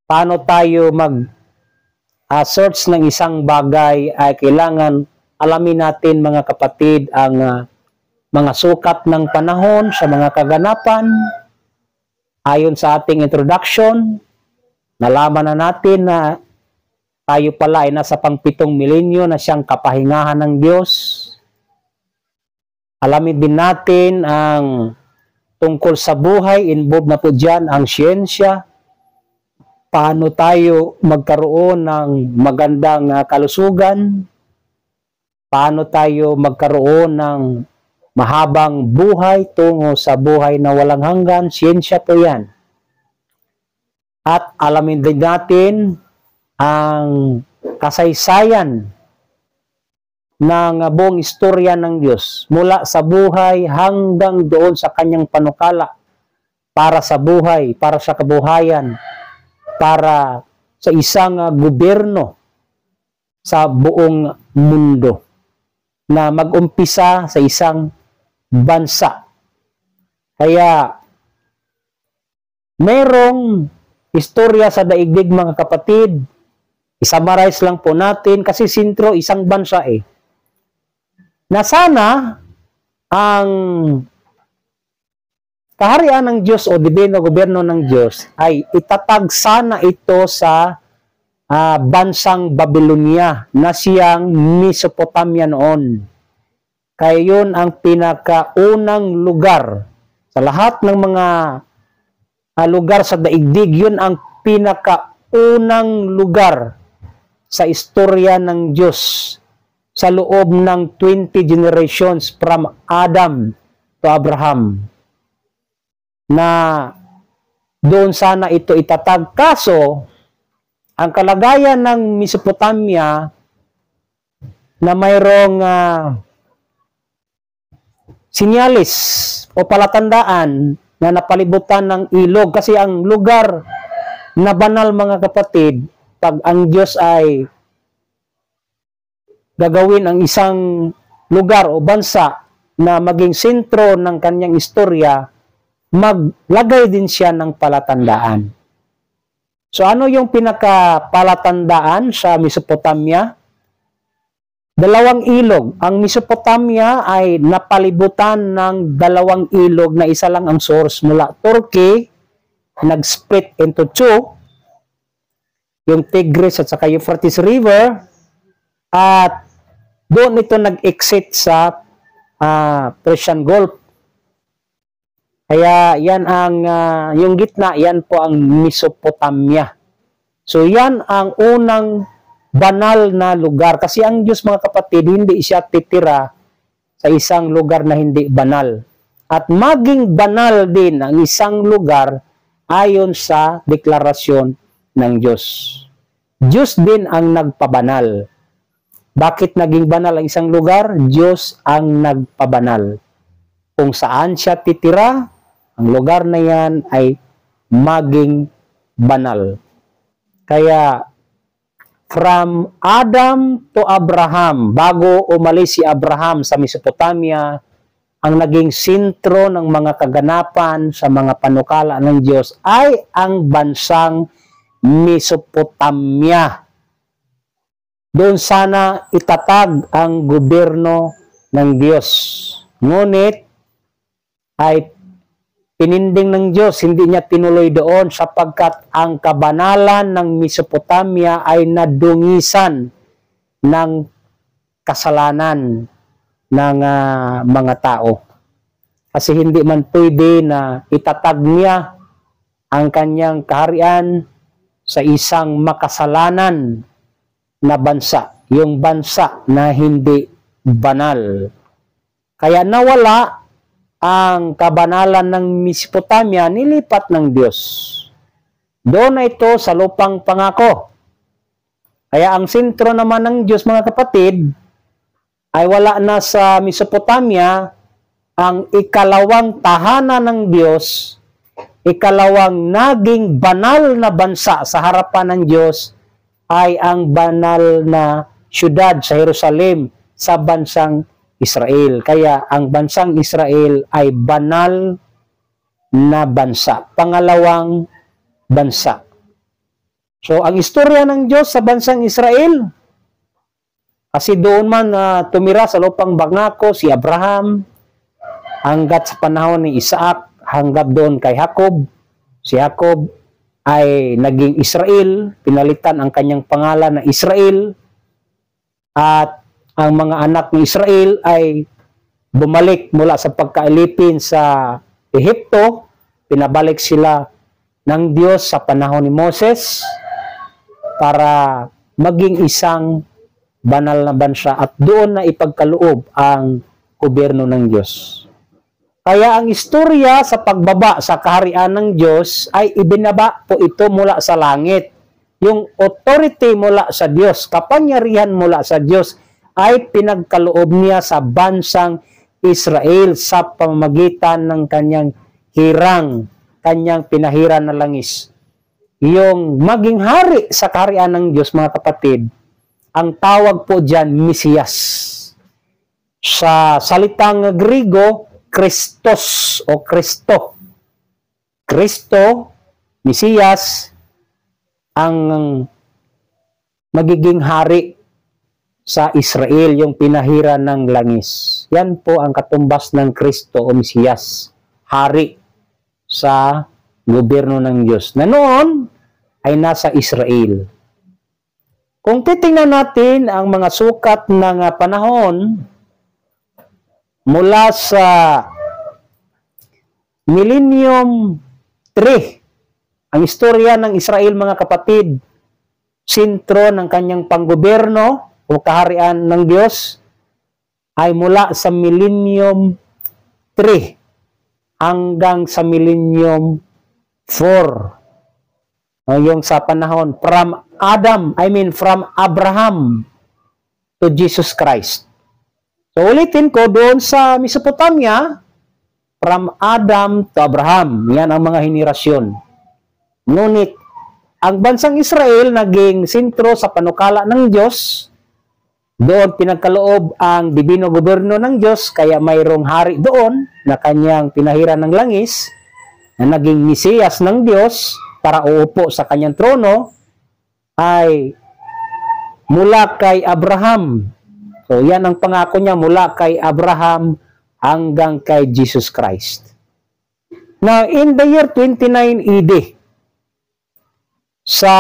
Paano tayo mag-search ng isang bagay ay kailangan alamin natin, mga kapatid, ang mga sukat ng panahon sa mga kaganapan. Ayon sa ating introduction, nalaman na natin na tayo pala ay nasa pang-7 milenyo na siyang kapahingahan ng Diyos. Alamin din natin ang tungkol sa buhay, involved na po dyan ang siyensya. Paano tayo magkaroon ng magandang kalusugan? Paano tayo magkaroon ng mahabang buhay tungo sa buhay na walang hanggan? Siyensya po yan. At alamin din natin ang kasaysayan ng buong istorya ng Diyos mula sa buhay hanggang doon sa kanyang panukala para sa buhay, para sa kabuhayan, para sa isang gobyerno sa buong mundo na mag-umpisa sa isang bansa. Kaya merong istorya sa daigdig, mga kapatid. I-summarize lang po natin kasi sentro isang bansa na sana ang kaharian ng Diyos o dibino gobyerno ng Diyos ay itatag sana ito sa bansang Babylonia na siyang Mesopotamia noon. Kaya yun ang pinakaunang lugar sa lahat ng mga lugar sa daigdig. Yun ang pinakaunang lugar sa istorya ng Diyos sa loob ng 20 generations from Adam to Abraham, na doon sana ito itatag. Kaso, ang kalagayan ng Mesopotamia na mayroong sinyalis o palatandaan na napalibutan ng ilog. Kasi ang lugar na banal, mga kapatid, pag ang Diyos ay gagawin ang isang lugar o bansa na maging sentro ng kanyang istorya, maglagay din siya ng palatandaan. So ano yung pinakapalatandaan sa Mesopotamia? 2 ilog. Ang Mesopotamia ay napalibutan ng 2 ilog na isa lang ang source mula Turkey, nag-split into 2, yung Tigris at saka Euphrates River, at doon ito nag-exit sa Persian Gulf. Kaya yan ang, yung gitna, yan po ang Mesopotamia. So yan ang unang banal na lugar. Kasi ang Diyos, mga kapatid, hindi siya titira sa isang lugar na hindi banal. At maging banal din ang isang lugar ayon sa deklarasyon ng Diyos. Diyos din ang nagpabanal. Bakit naging banal ang isang lugar? Diyos ang nagpabanal. Kung saan siya titira, ang lugar na yan ay maging banal. Kaya, from Adam to Abraham, bago umalis si Abraham sa Mesopotamia, ang naging sentro ng mga kaganapan sa mga panukala ng Diyos ay ang bansang Mesopotamia. Doon sana itatag ang gobyerno ng Diyos. Ngunit ay pininding ng Diyos, hindi niya tinuloy doon sapagkat ang kabanalan ng Mesopotamia ay nadungisan ng kasalanan ng mga tao. Kasi hindi man pwede na itatag niya ang kanyang kaharian sa isang makasalanan na bansa, yung bansa na hindi banal. Kaya nawala ang kabanalan ng Mesopotamia, nilipat ng Diyos. Doon na ito sa lupang pangako. Kaya ang sentro naman ng Diyos, mga kapatid, ay wala na sa Mesopotamia. Ang ikalawang tahanan ng Diyos, ikalawang naging banal na bansa sa harapan ng Diyos ay ang banal na syudad sa Jerusalem sa bansang Israel. Kaya ang bansang Israel ay banal na bansa, pangalawang bansa. So ang istorya ng Diyos sa bansang Israel, kasi doon man tumira sa lupang bangako si Abraham hanggat sa panahon ni Isaac, hanggat doon kay Jacob. Si Jacob ay naging Israel, pinalitan ang kanyang pangalan na Israel, at ang mga anak ni Israel ay bumalik mula sa pagkailipin sa Ehipto. Pinabalik sila ng Diyos sa panahon ni Moses para maging isang banal na bansa at doon na ipagkaloob ang gobyerno ng Diyos. Kaya ang istorya sa pagbaba sa kaharian ng Diyos ay ibinaba po ito mula sa langit. Yung authority mula sa Diyos, kapangyarihan mula sa Diyos ay pinagkaloob niya sa bansang Israel sa pamamagitan ng kanyang hirang, kanyang pinahiran na langis. Yung maging hari sa kaharian ng Diyos, mga kapatid, ang tawag po dyan, Mesiyas. Sa salitang Griego, Christos o Kristo. Kristo, Mesiyas, ang magiging hari sa Israel, yung pinahiran ng langis. Yan po ang katumbas ng Kristo o Mesiyas, hari sa gobyerno ng Diyos, na noon ay nasa Israel. Kung titingnan natin ang mga sukat ng panahon mula sa Millennium 3, ang istorya ng Israel, mga kapatid, sentro ng kanyang panggobyerno o kaharian ng Diyos ay mula sa Millennium 3 hanggang sa Millennium 4. Yung sa panahon from Abraham to Jesus Christ. So ulitin ko, doon sa Mesopotamia, from Adam to Abraham. Yan ang mga henerasyon. Ngunit, ang bansang Israel naging sentro sa panukala ng Diyos. Doon pinagkaloob ang dibino gobyerno ng Diyos, kaya mayroong hari doon na kanyang pinahiran ng langis, na naging Mesiyas ng Diyos para uupo sa kanyang trono, ay mula kay Abraham. So yan ang pangako niya, mula kay Abraham hanggang kay Jesus Christ. Now, in the year 29 AD, sa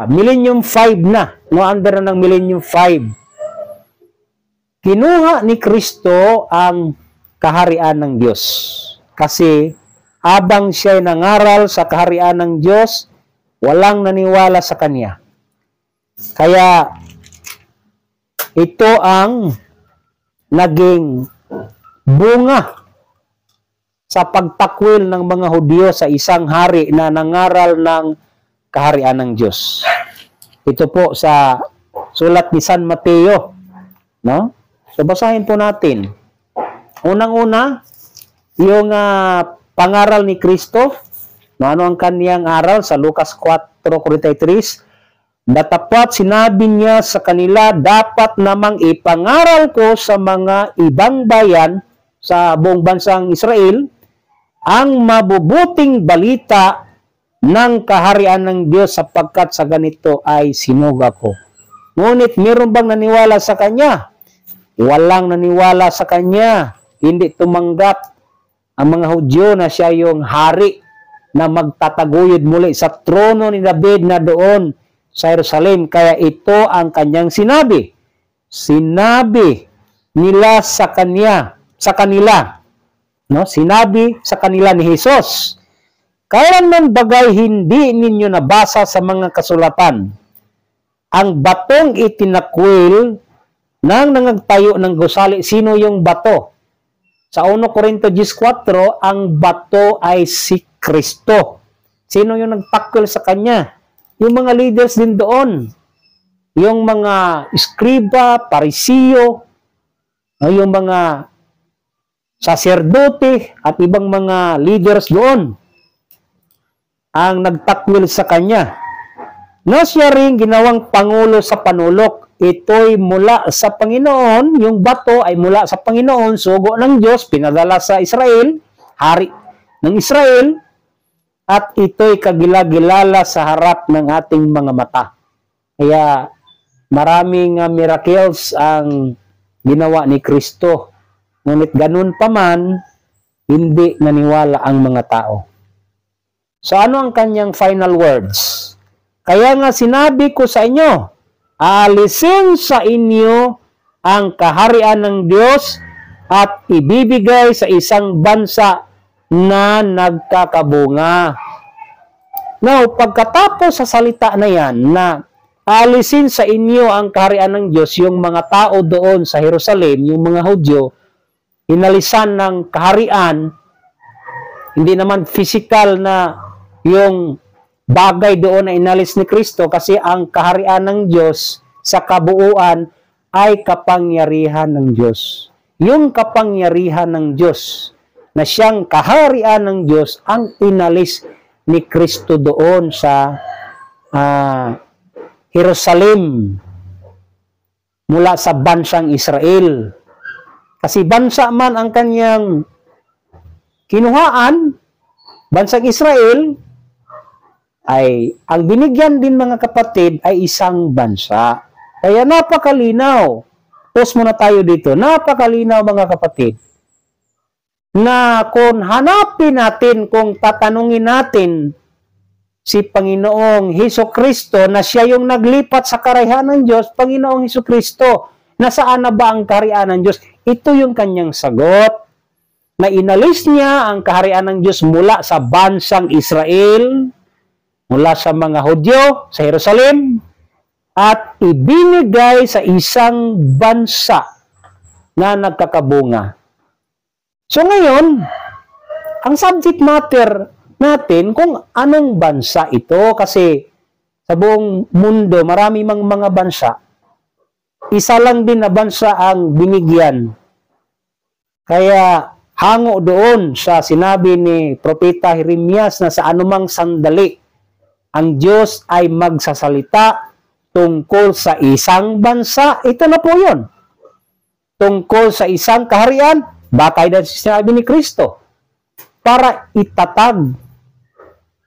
Millennium 5 na, no under na ng Millennium 5, kinuha ni Kristo ang kaharian ng Diyos. Kasi habang siya nangaral sa kaharian ng Diyos, walang naniwala sa Kanya. Kaya ito ang naging bunga sa pagtakwil ng mga Hudyo sa isang hari na nangaral ng kaharian ng Diyos. Ito po sa sulat ni San Mateo, No? So basahin po natin. Unang-una, yung pangaral ni Kristo. No, ano ang kaniyang aral sa Lucas 4:43? Datapat sinabi niya sa kanila, dapat namang ipangaral ko sa mga ibang bayan sa buong bansang Israel ang mabubuting balita ng kaharian ng Diyos sapagkat sa ganito ay sinuga ko. Ngunit meron bang naniwala sa kanya? Walang naniwala sa kanya. Hindi tumanggap ang mga Hudyo na siya yung hari na magtataguyod muli sa trono ni David na doon sa Jerusalem. Kaya ito ang kanyang sinabi. Sinabi nila sa kanila. No? Sinabi sa kanila ni Jesus, kailanman bagay hindi ninyo nabasa sa mga kasulatan ang batong itinakwil nang nangagtayo ng gusali. Sino yung bato? Sa 1 Corinto 10:4, ang bato ay si Kristo. Sino yung nagtakwil sa kanya? Yung mga leaders din doon. Yung mga iskriba, parisiyo, yung mga saserdote at ibang mga leaders doon ang nagtakwil sa kanya. Na siya rin ginawang pangulo sa panulok. Ito'y mula sa Panginoon, yung bato ay mula sa Panginoon, sugo ng Diyos, pinadala sa Israel, hari ng Israel, at ito'y kagilagilala sa harap ng ating mga mata. Kaya maraming miracles ang ginawa ni Kristo. Ngunit ganun pa man, hindi naniwala ang mga tao. So ano ang kanyang final words? Kaya nga sinabi ko sa inyo, aalisin sa inyo ang kaharian ng Diyos at ibibigay sa isang bansa na nagkakabunga. Now, pagkatapos sa salita na yan, na aalisin sa inyo ang kaharian ng Diyos, yung mga tao doon sa Jerusalem, yung mga Hudyo, inalisan ng kaharian, hindi naman physical na yung bagay doon na inalis ni Kristo, kasi ang kaharian ng Diyos sa kabuuan ay kapangyarihan ng Diyos. Yung kapangyarihan ng Diyos na siyang kaharian ng Diyos ang inalis ni Kristo doon sa Jerusalem mula sa bansang Israel. Kasi bansa man ang kanyang kinuhaan, bansang Israel, ay ang binigyan din mga kapatid ay isang bansa. Kaya napakalinaw. Pause muna tayo dito. Napakalinaw mga kapatid. Na kung hanapin natin, kung tatanungin natin si Panginoong Hesukristo na siya yung naglipat sa kaharian ng Diyos, Panginoong Hesukristo, nasaan na ba ang kaharian ng Diyos? Ito yung kanyang sagot. Na inalis niya ang kaharian ng Diyos mula sa bansang Israel, mula sa mga Hudyo sa Jerusalem, at ibinigay sa isang bansa na nagkakabunga. So ngayon, ang subject matter natin kung anong bansa ito, kasi sa buong mundo, marami mang mga bansa. Isa lang din na bansa ang binigyan. Kaya hango doon sa sinabi ni Propeta Jeremias na sa anumang sandali, ang Diyos ay magsasalita tungkol sa isang bansa. Ito na po yun. Tungkol sa isang kaharian, bakay na sinabi ni Kristo. Para itatag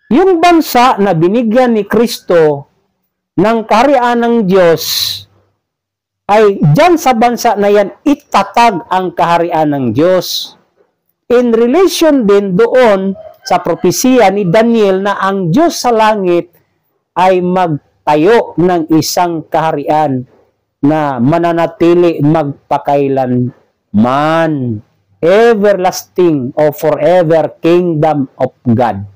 yung bansa na binigyan ni Kristo ng kaharian ng Diyos, ay dyan sa bansa na yan, itatag ang kaharian ng Diyos. In relation din doon sa propesiya ni Daniel na ang Diyos sa langit ay magtayo ng isang kaharian na mananatili magpakailanman. Everlasting or forever kingdom of God.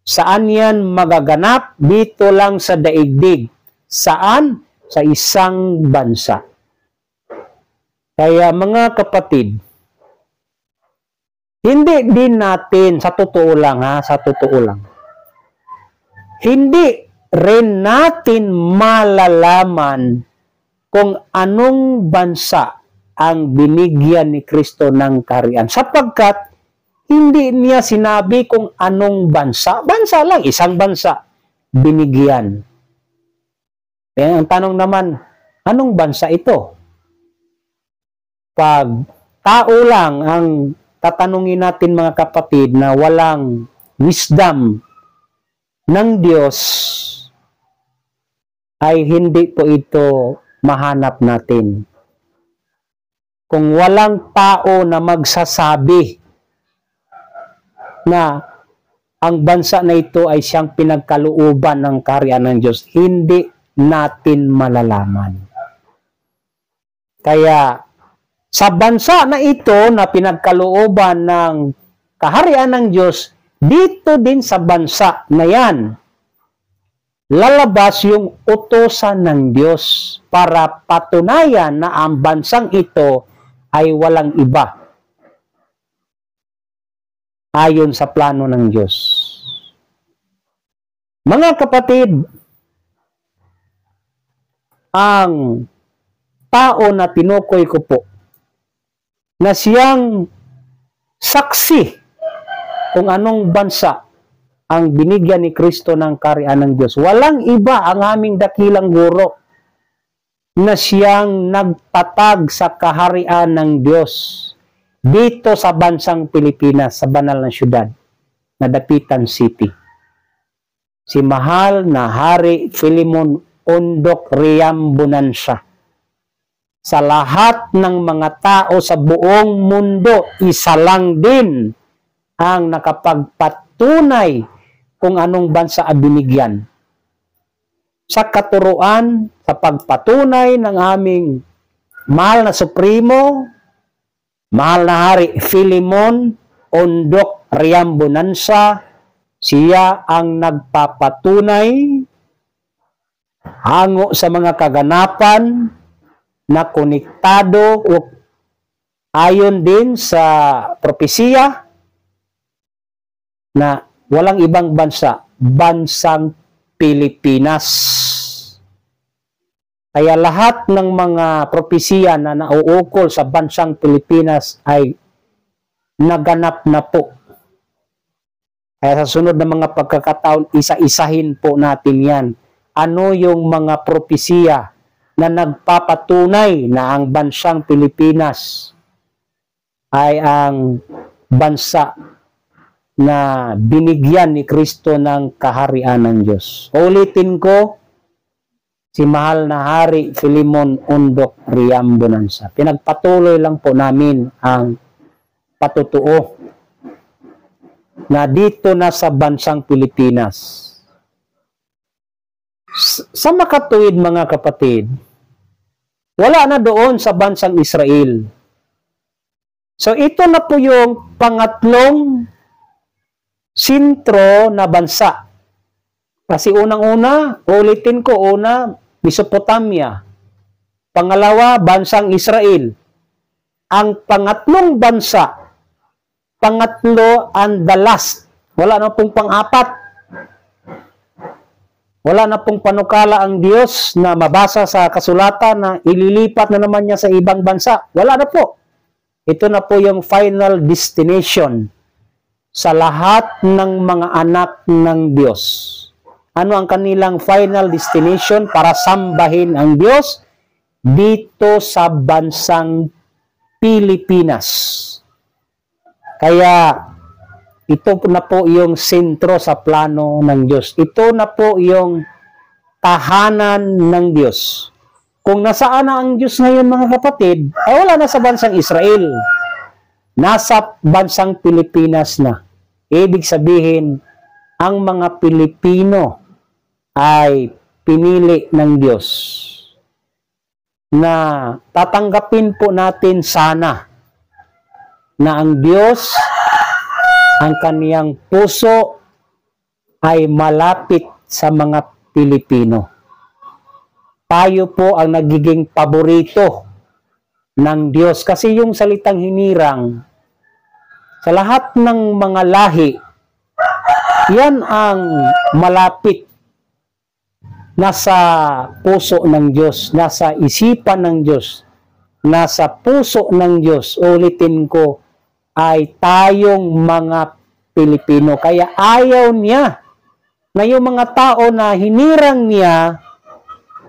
Saan yan magaganap? Dito lang sa daigdig. Saan? Sa isang bansa. Kaya mga kapatid, hindi din natin, sa totoo lang, hindi rin natin malalaman kung anong bansa ang binigyan ni Kristo ng kaharian. Sapagkat hindi niya sinabi kung anong bansa. Bansa lang, isang bansa binigyan. Kaya ang tanong naman, anong bansa ito? Pag tao lang ang tatanungin natin mga kapatid na walang wisdom ng Diyos, ay hindi po ito mahanap natin. Kung walang tao na magsasabi na ang bansa na ito ay siyang pinagkalooban ng kaharian ng Diyos, hindi natin malalaman. Kaya sa bansa na ito na pinagkalooban ng kaharian ng Diyos, dito din sa bansa na yan, lalabas yung utusan ng Diyos para patunayan na ang bansang ito ay walang iba ayon sa plano ng Diyos. Mga kapatid, ang tao na tinukoy ko po, na siyang saksi kung anong bansa ang binigyan ni Kristo ng kaharian ng Diyos. Walang iba ang aming dakilang guro na siyang nagtatag sa kaharian ng Diyos dito sa bansang Pilipinas, sa banal na syudad, na Dapitan City. Si mahal na Hari Philemon Ondok Riambonansya. Sa lahat ng mga tao sa buong mundo, isa lang din ang nakapagpatunay kung anong bansa ang binigyan. Sa katuruan, sa pagpatunay ng aming mahal na Supremo, mahal na Hari Philemon Ondok Riambonansya, siya ang nagpapatunay hango sa mga kaganapan na konektado o ayon din sa propesiya na walang ibang bansa, bansang Pilipinas. Kaya lahat ng mga propesiya na nauukol sa bansang Pilipinas ay naganap na po. Kaya sa sunod na mga pagkakataon, isa-isahin po natin yan. Ano yung mga propesiya na nagpapatunay na ang bansang Pilipinas ay ang bansa na binigyan ni Kristo ng kaharian ng Diyos. Ulitin ko, si mahal na Hari Philemon Ondok Riambonansya. Pinagpatuloy lang po namin ang patutuo na dito na sa bansang Pilipinas. Sa makatuwid mga kapatid, wala na doon sa bansang Israel. So ito na po yung pangatlong sentro na bansa. Kasi unang-una, ulitin ko, una, Mesopotamia. Pangalawa, bansang Israel. Ang pangatlong bansa, pangatlo and the last. Wala na pong pang-apat. Wala na pong panukala ang Diyos na mabasa sa kasulatan na ililipat na naman niya sa ibang bansa. Wala na po. Ito na po yung final destination sa lahat ng mga anak ng Diyos. Ano ang kanilang final destination para sambahin ang Diyos? Dito sa bansang Pilipinas. Kaya ito na po yung sentro sa plano ng Diyos. Ito na po yung tahanan ng Diyos. Kung nasaan na ang Diyos ngayon mga kapatid, ay wala na sa bansang Israel. Nasa bansang Pilipinas na. Ibig sabihin, ang mga Pilipino ay pinili ng Diyos na tatanggapin po natin sana na ang Diyos, ang kaniyang puso ay malapit sa mga Pilipino. Tayo po ang nagiging paborito ng Diyos. Kasi yung salitang hinirang, sa lahat ng mga lahi, yan ang malapit nasa puso ng Diyos, nasa isipan ng Diyos, nasa puso ng Diyos, ulitin ko, ay tayong mga Pilipino. Kaya ayaw niya na yung mga tao na hinirang niya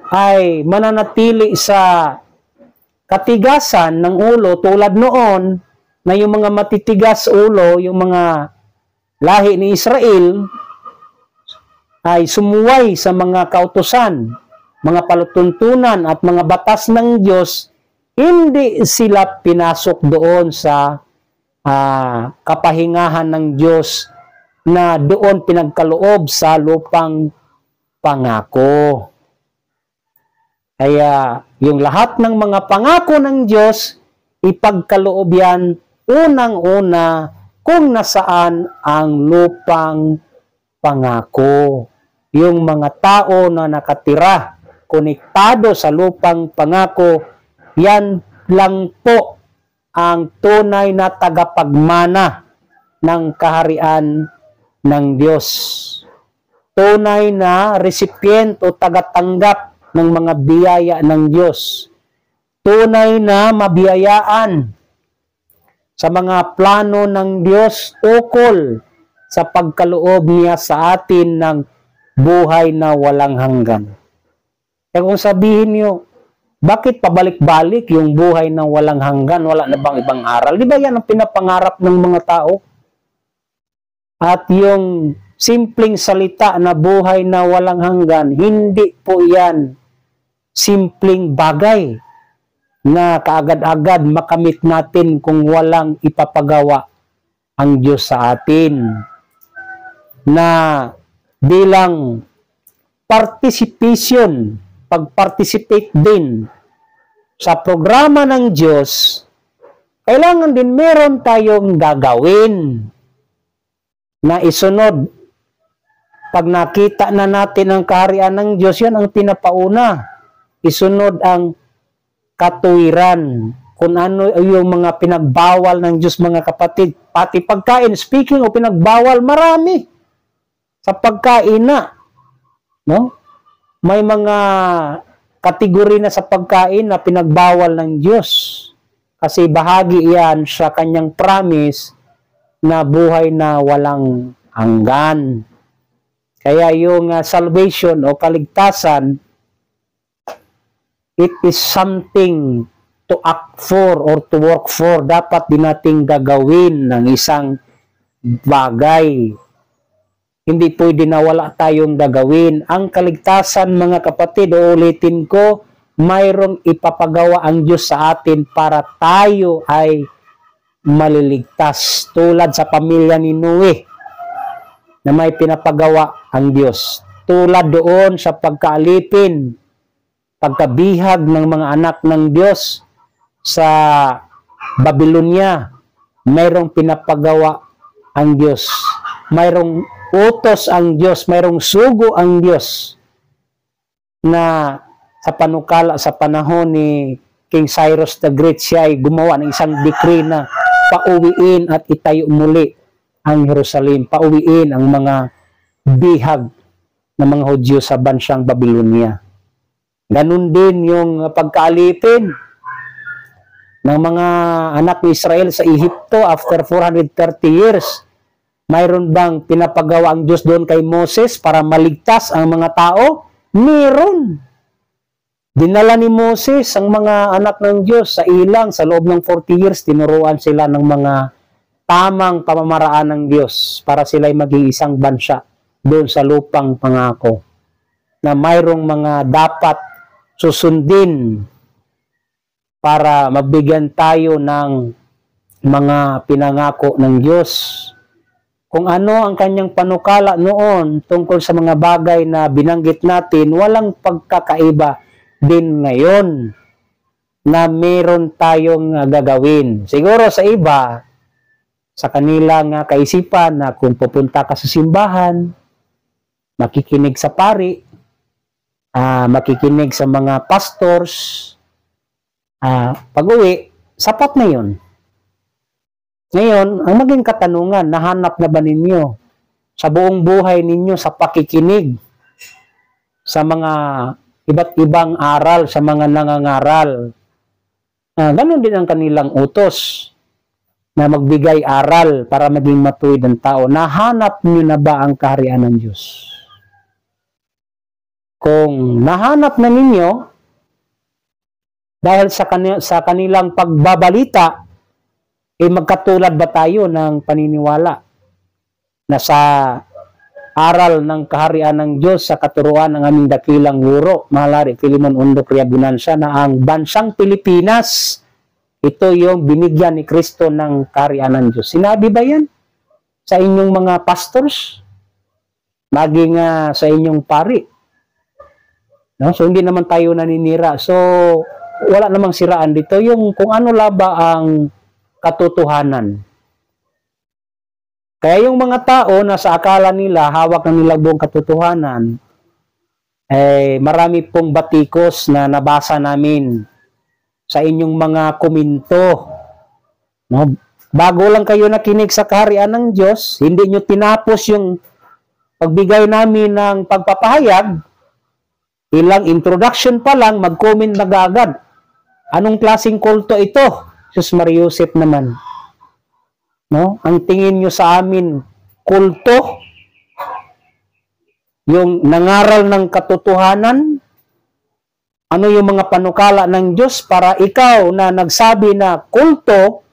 ay mananatili sa katigasan ng ulo tulad noon na yung mga matitigas ulo, yung mga lahi ni Israel ay sumuway sa mga kautusan, mga palutuntunan at mga batas ng Diyos, hindi sila pinasok doon sa kapahingahan ng Diyos na doon pinagkaloob sa lupang pangako. Kaya yung lahat ng mga pangako ng Diyos, ipagkaloob yan unang-una kung nasaan ang lupang pangako. Yung mga tao na nakatira, konektado sa lupang pangako, yan lang po ang tunay na tagapagmana ng kaharian ng Diyos. Tunay na recipient o tagatanggap ng mga biyaya ng Diyos. Tunay na mabiyayaan sa mga plano ng Diyos ukol sa pagkaloob niya sa atin ng buhay na walang hanggan. Kaya kung sabihin niyo, bakit pabalik-balik yung buhay na walang hanggan? Wala na bang ibang aral? Di ba yan ang pinapangarap ng mga tao? At yung simpleng salita na buhay na walang hanggan, hindi po yan simpleng bagay na kaagad-agad makamit natin kung walang ipapagawa ang Diyos sa atin. Na bilang participation, pag-participate din sa programa ng Diyos, kailangan din meron tayong gagawin na isunod. Pag nakita na natin ang kaharian ng Diyos, yan ang pinapauna. Isunod ang katuwiran. Kung ano yung mga pinagbawal ng Diyos, mga kapatid. Pati pagkain, speaking o pinagbawal, marami. Sa pagkain na. No? May mga kategori na sa pagkain na pinagbawal ng Diyos. Kasi bahagi yan sa kanyang promise na buhay na walang hanggan. Kaya yung salvation o kaligtasan, it is something to act for or to work for. Dapat din nating gagawin ng isang bagay. Hindi pwede na wala tayong gagawin. Ang kaligtasan, mga kapatid, ulitin ko, mayroong ipapagawa ang Diyos sa atin para tayo ay maliligtas. Tulad sa pamilya ni Noe na may pinapagawa ang Diyos. Tulad doon sa pagkaalipin, pagkabihag ng mga anak ng Diyos sa Babylonia, mayroong pinapagawa ang Diyos. Mayroong utos ang Diyos, mayroong sugo ang Diyos na sa panukala sa panahon ni King Cyrus the Great, siya ay gumawa ng isang decree na pauwiin at itayo muli ang Jerusalem, pauwiin ang mga bihag ng mga Hudyo sa bansang Babylonia. Ganun din yung pagkaalipin ng mga anak ni Israel sa Ehipto after 430 years. Mayroon bang pinapagawa ang Diyos doon kay Moses para maligtas ang mga tao? Meron. Dinala ni Moses ang mga anak ng Diyos sa ilang sa loob ng 40 years. Tinuruan sila ng mga tamang pamamaraan ng Diyos para sila'y maging isang bansa doon sa lupang pangako. Na mayroong mga dapat susundin para mabigyan tayo ng mga pinangako ng Diyos. Kung ano ang kanyang panukala noon tungkol sa mga bagay na binanggit natin, walang pagkakaiba din ngayon na meron tayong gagawin. Siguro sa iba, sa kanilang kaisipan na kung pupunta ka sa simbahan, makikinig sa pari, makikinig sa mga pastors, pag-uwi, sapat na yun. Ngayon, ang maging katanungan, nahanap na ba ninyo sa buong buhay ninyo sa pakikinig sa mga iba't ibang aral, sa mga nangangaral. Ganon din ang kanilang utos na magbigay aral para maging matuwid ang tao. Nahanap niyo na ba ang kaharian ng Diyos? Kung nahanap na ninyo, dahil sa kanilang pagbabalita, magkatulad ba tayo ng paniniwala na sa aral ng kaharian ng Diyos sa katuruan ng aming dakilang guro, Mahalari Filimon Undok Riabunansa, na ang bansang Pilipinas, ito yung binigyan ni Kristo ng kaharian ng Diyos. Sinabi ba yan sa inyong mga pastors? Maging sa inyong pari? No? So, hindi naman tayo naninira. So, wala namang siraan dito. Yung kung ano laba ang katotohanan. Kaya yung mga tao na sa akala nila, hawak na nila buong katotohanan, marami pong batikos na nabasa namin sa inyong mga komento. No? Bago lang kayo nakinig sa kaharian ng Diyos, hindi nyo tinapos yung pagbigay namin ng pagpapahayag, ilang introduction pa lang, mag-comment na agad. Anong klaseng kulto ito? Sus Mariusip naman. No? Ang tingin nyo sa amin, kulto? Yung nangaral ng katotohanan? Ano yung mga panukala ng Diyos para ikaw na nagsabi na kulto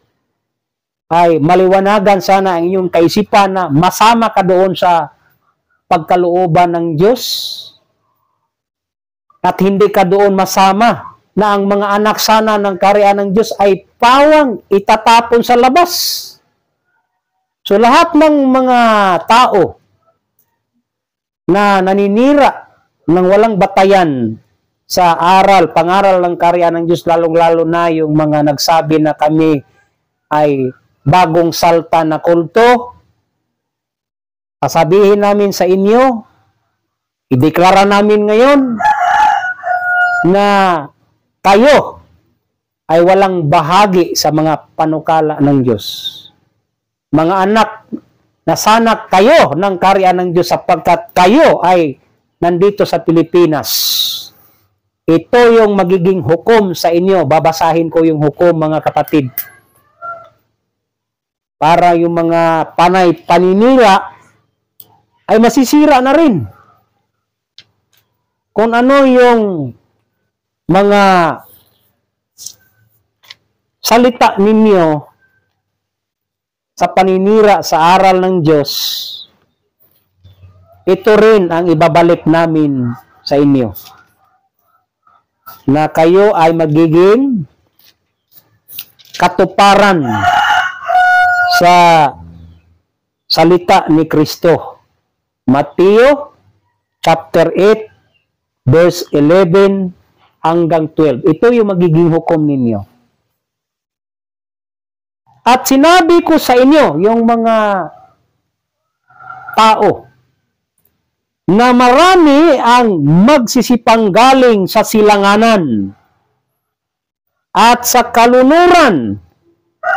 ay maliwanagan sana ang inyong kaisipan na masama ka doon sa pagkalooban ng Diyos at hindi ka doon masama na ang mga anak sana ng kaharian ng Diyos ay pawang itatapon sa labas. So lahat ng mga tao na naninira ng walang batayan sa aral, pangaral ng kaharian ng Diyos, lalong-lalo na yung mga nagsabi na kami ay bagong salta na kulto, sasabihin namin sa inyo, ideklara namin ngayon na kayo ay walang bahagi sa mga panukala ng Diyos. Mga anak, nasanak kayo ng kaharian ng Diyos sapagkat kayo ay nandito sa Pilipinas. Ito yung magiging hukom sa inyo. Babasahin ko yung hukom, mga kapatid. Para yung mga panay paninira ay masisira na rin. Kung ano yung mga salita ninyo sa paninira sa aral ng Diyos, ito rin ang ibabalik namin sa inyo. Na kayo ay magiging katuparan sa salita ni Kristo. Mateo chapter 8 verse 11 hanggang 12. Ito yung magiging hukom ninyo. At sinabi ko sa inyo, yung mga tao, na marami ang magsisipanggaling sa silanganan at sa kalunuran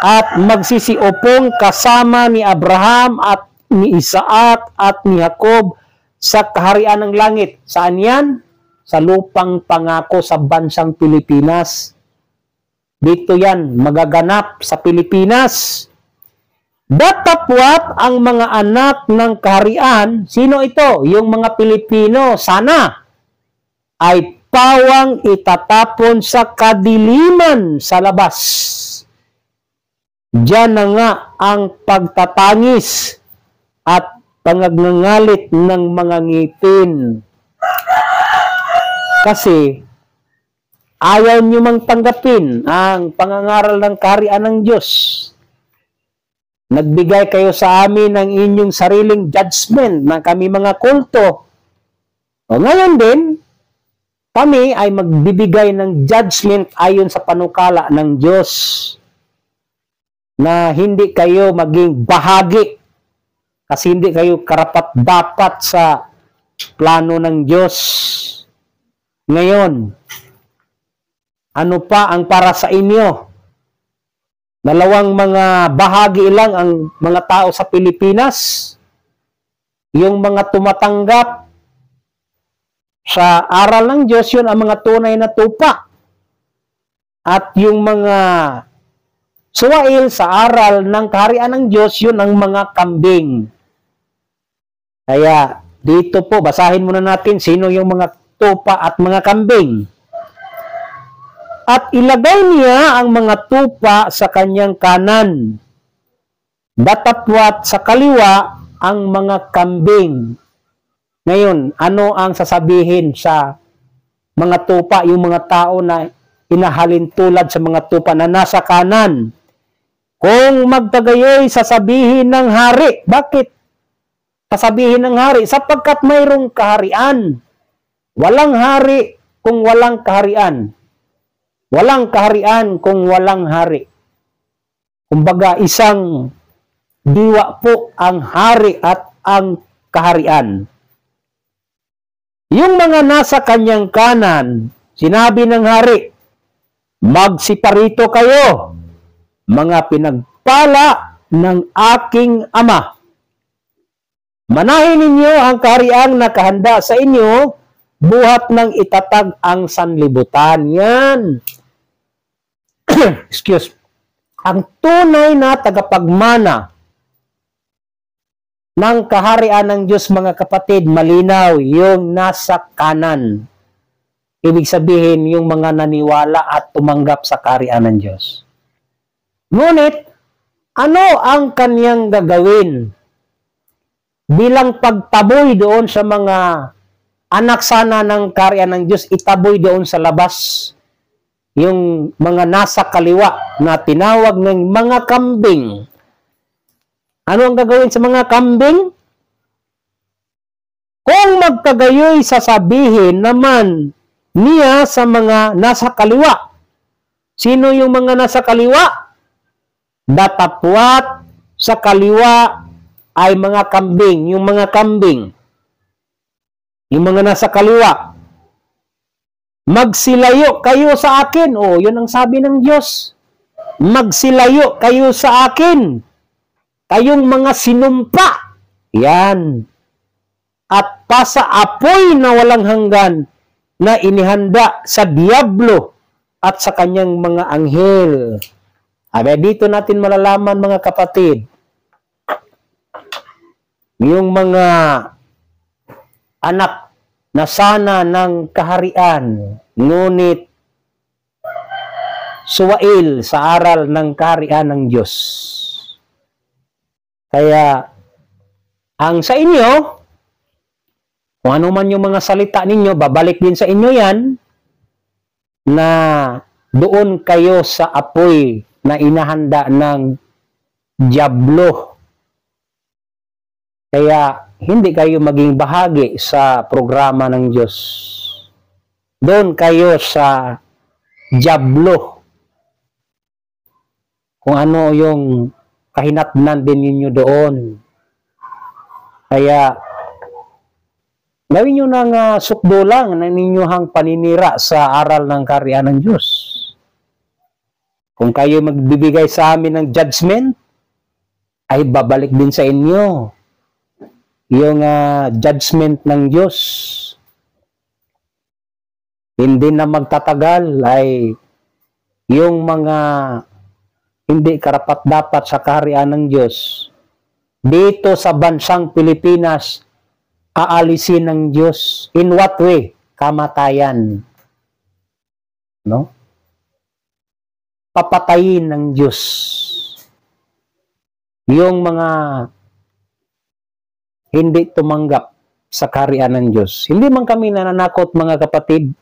at magsisiopong kasama ni Abraham at ni Isaac at ni Jacob sa kaharian ng langit. Saan yan? Sa lupang pangako sa bansang Pilipinas. Dito yan, magaganap sa Pilipinas. Datapwat ang mga anak ng kaharian, sino ito? Yung mga Pilipino, sana, ay pawang itatapon sa kadiliman sa labas. Diyan na nga ang pagtatangis at pangagngangalit ng mga ngipin. Kasi ayaw niyo mang tanggapin ang pangangaral ng kaharian ng Diyos. Nagbigay kayo sa amin ng inyong sariling judgment na kami mga kulto. O ngayon din, kami ay magbibigay ng judgment ayon sa panukala ng Diyos na hindi kayo maging bahagi kasi hindi kayo karapat-dapat sa plano ng Diyos. Ngayon, ano pa ang para sa inyo? Dalawang mga bahagi lang ang mga tao sa Pilipinas. Yung mga tumatanggap Sa aral ng Diyos, yun ang mga tunay na tupa. At yung mga suwail sa aral ng kaharian ng Diyos, yun ang mga kambing. Kaya dito po, basahin muna natin sino yung mga tupa at mga kambing. At ilagay niya ang mga tupa sa kanyang kanan, datapwat sa kaliwa ang mga kambing. Ngayon, ano ang sasabihin sa mga tupa, yung mga tao na inahalin tulad sa mga tupa na nasa kanan? Kung magtagayoy, sasabihin ng hari. Bakit sasabihin ng hari? Sapagkat mayroong kaharian. Walang hari kung walang kaharian. Walang kaharian kung walang hari. Kumbaga, isang diwa po ang hari at ang kaharian. Yung mga nasa kanyang kanan, sinabi ng hari, magsiparito kayo, mga pinagpala ng aking ama. Manahin ninyo ang kahariang nakahanda sa inyo, buhat ng itatag ang sanlibutan. Yan. Excuse. Ang tunay na tagapagmana ng kaharian ng Diyos, mga kapatid, malinaw, yung nasa kanan. Ibig sabihin, yung mga naniwala at tumanggap sa kaharian ng Diyos. Ngunit, ano ang kanyang gagawin bilang pagtaboy doon sa mga anak sana ng kaharian ng Diyos, itaboy doon sa labas yung mga nasa kaliwa na tinawag ng mga kambing. Ano ang gagawin sa mga kambing? Kung magkagayoy, sasabihin naman niya sa mga nasa kaliwa. Sino yung mga nasa kaliwa? Datapwat sa kaliwa ay mga kambing. Yung mga kambing. Yung mga nasa kaliwa. Magsilayo kayo sa akin. O, yun ang sabi ng Diyos. Magsilayo kayo sa akin. Kayong mga sinumpa. Yan. At pasa apoy na walang hanggan na inihanda sa diablo at sa kanyang mga anghel. Abay, dito natin malalaman, mga kapatid, yung mga anak na sana ng kaharian, ngunit suwail sa aral ng kaharian ng Diyos. Kaya, ang sa inyo, kung ano man yung mga salita ninyo, babalik din sa inyo yan, na doon kayo sa apoy na inahanda ng diablo. Kaya, hindi kayo maging bahagi sa programa ng Diyos. Doon kayo sa diablo. Kung ano yung kahinatnan din ninyo doon. Kaya, gawin nyo ng sukdo lang na ninyohang paninira sa aral ng kaharian ng Diyos. Kung kayo magbibigay sa amin ng judgment, ay babalik din sa inyo yung judgment ng Diyos. Hindi na magtatagal ay yung mga hindi karapat-dapat sa kaharian ng Diyos dito sa bansang Pilipinas, aalisin ng Diyos. In what way? Kamatayan. No? Papatayin ng Diyos yung mga hindi tumanggap sa kaharian ng Diyos. Hindi man kami nananakot, mga kapatid,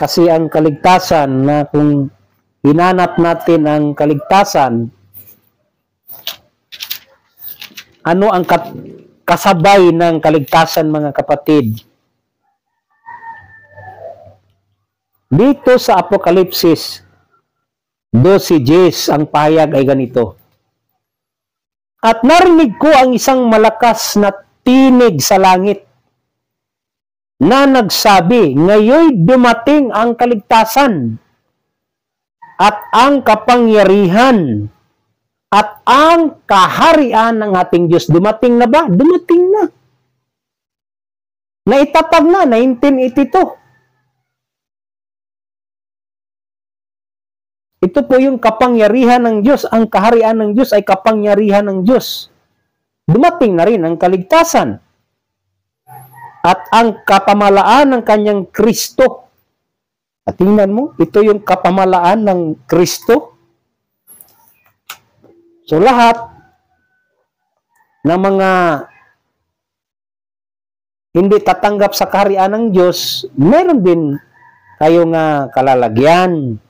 kasi ang kaligtasan, na kung hinanap natin ang kaligtasan, ano ang kasabay ng kaligtasan, mga kapatid? Dito sa Apokalipsis 12:10, ang pahayag ay ganito. At narinig ko ang isang malakas na tinig sa langit na nagsabi, ngayoy dumating ang kaligtasan at ang kapangyarihan at ang kaharian ng ating Diyos. Dumating na ba? Dumating na. na itatag na 1982. Ito po yung kapangyarihan ng Diyos. Ang kaharian ng Diyos ay kapangyarihan ng Diyos. Dumating na rin ang kaligtasan. At ang kapamalaan ng kanyang Kristo. At tingnan mo, ito yung kapamalaan ng Kristo. So lahat ng mga hindi tatanggap sa kaharian ng Diyos, meron din kayong kalalagyan.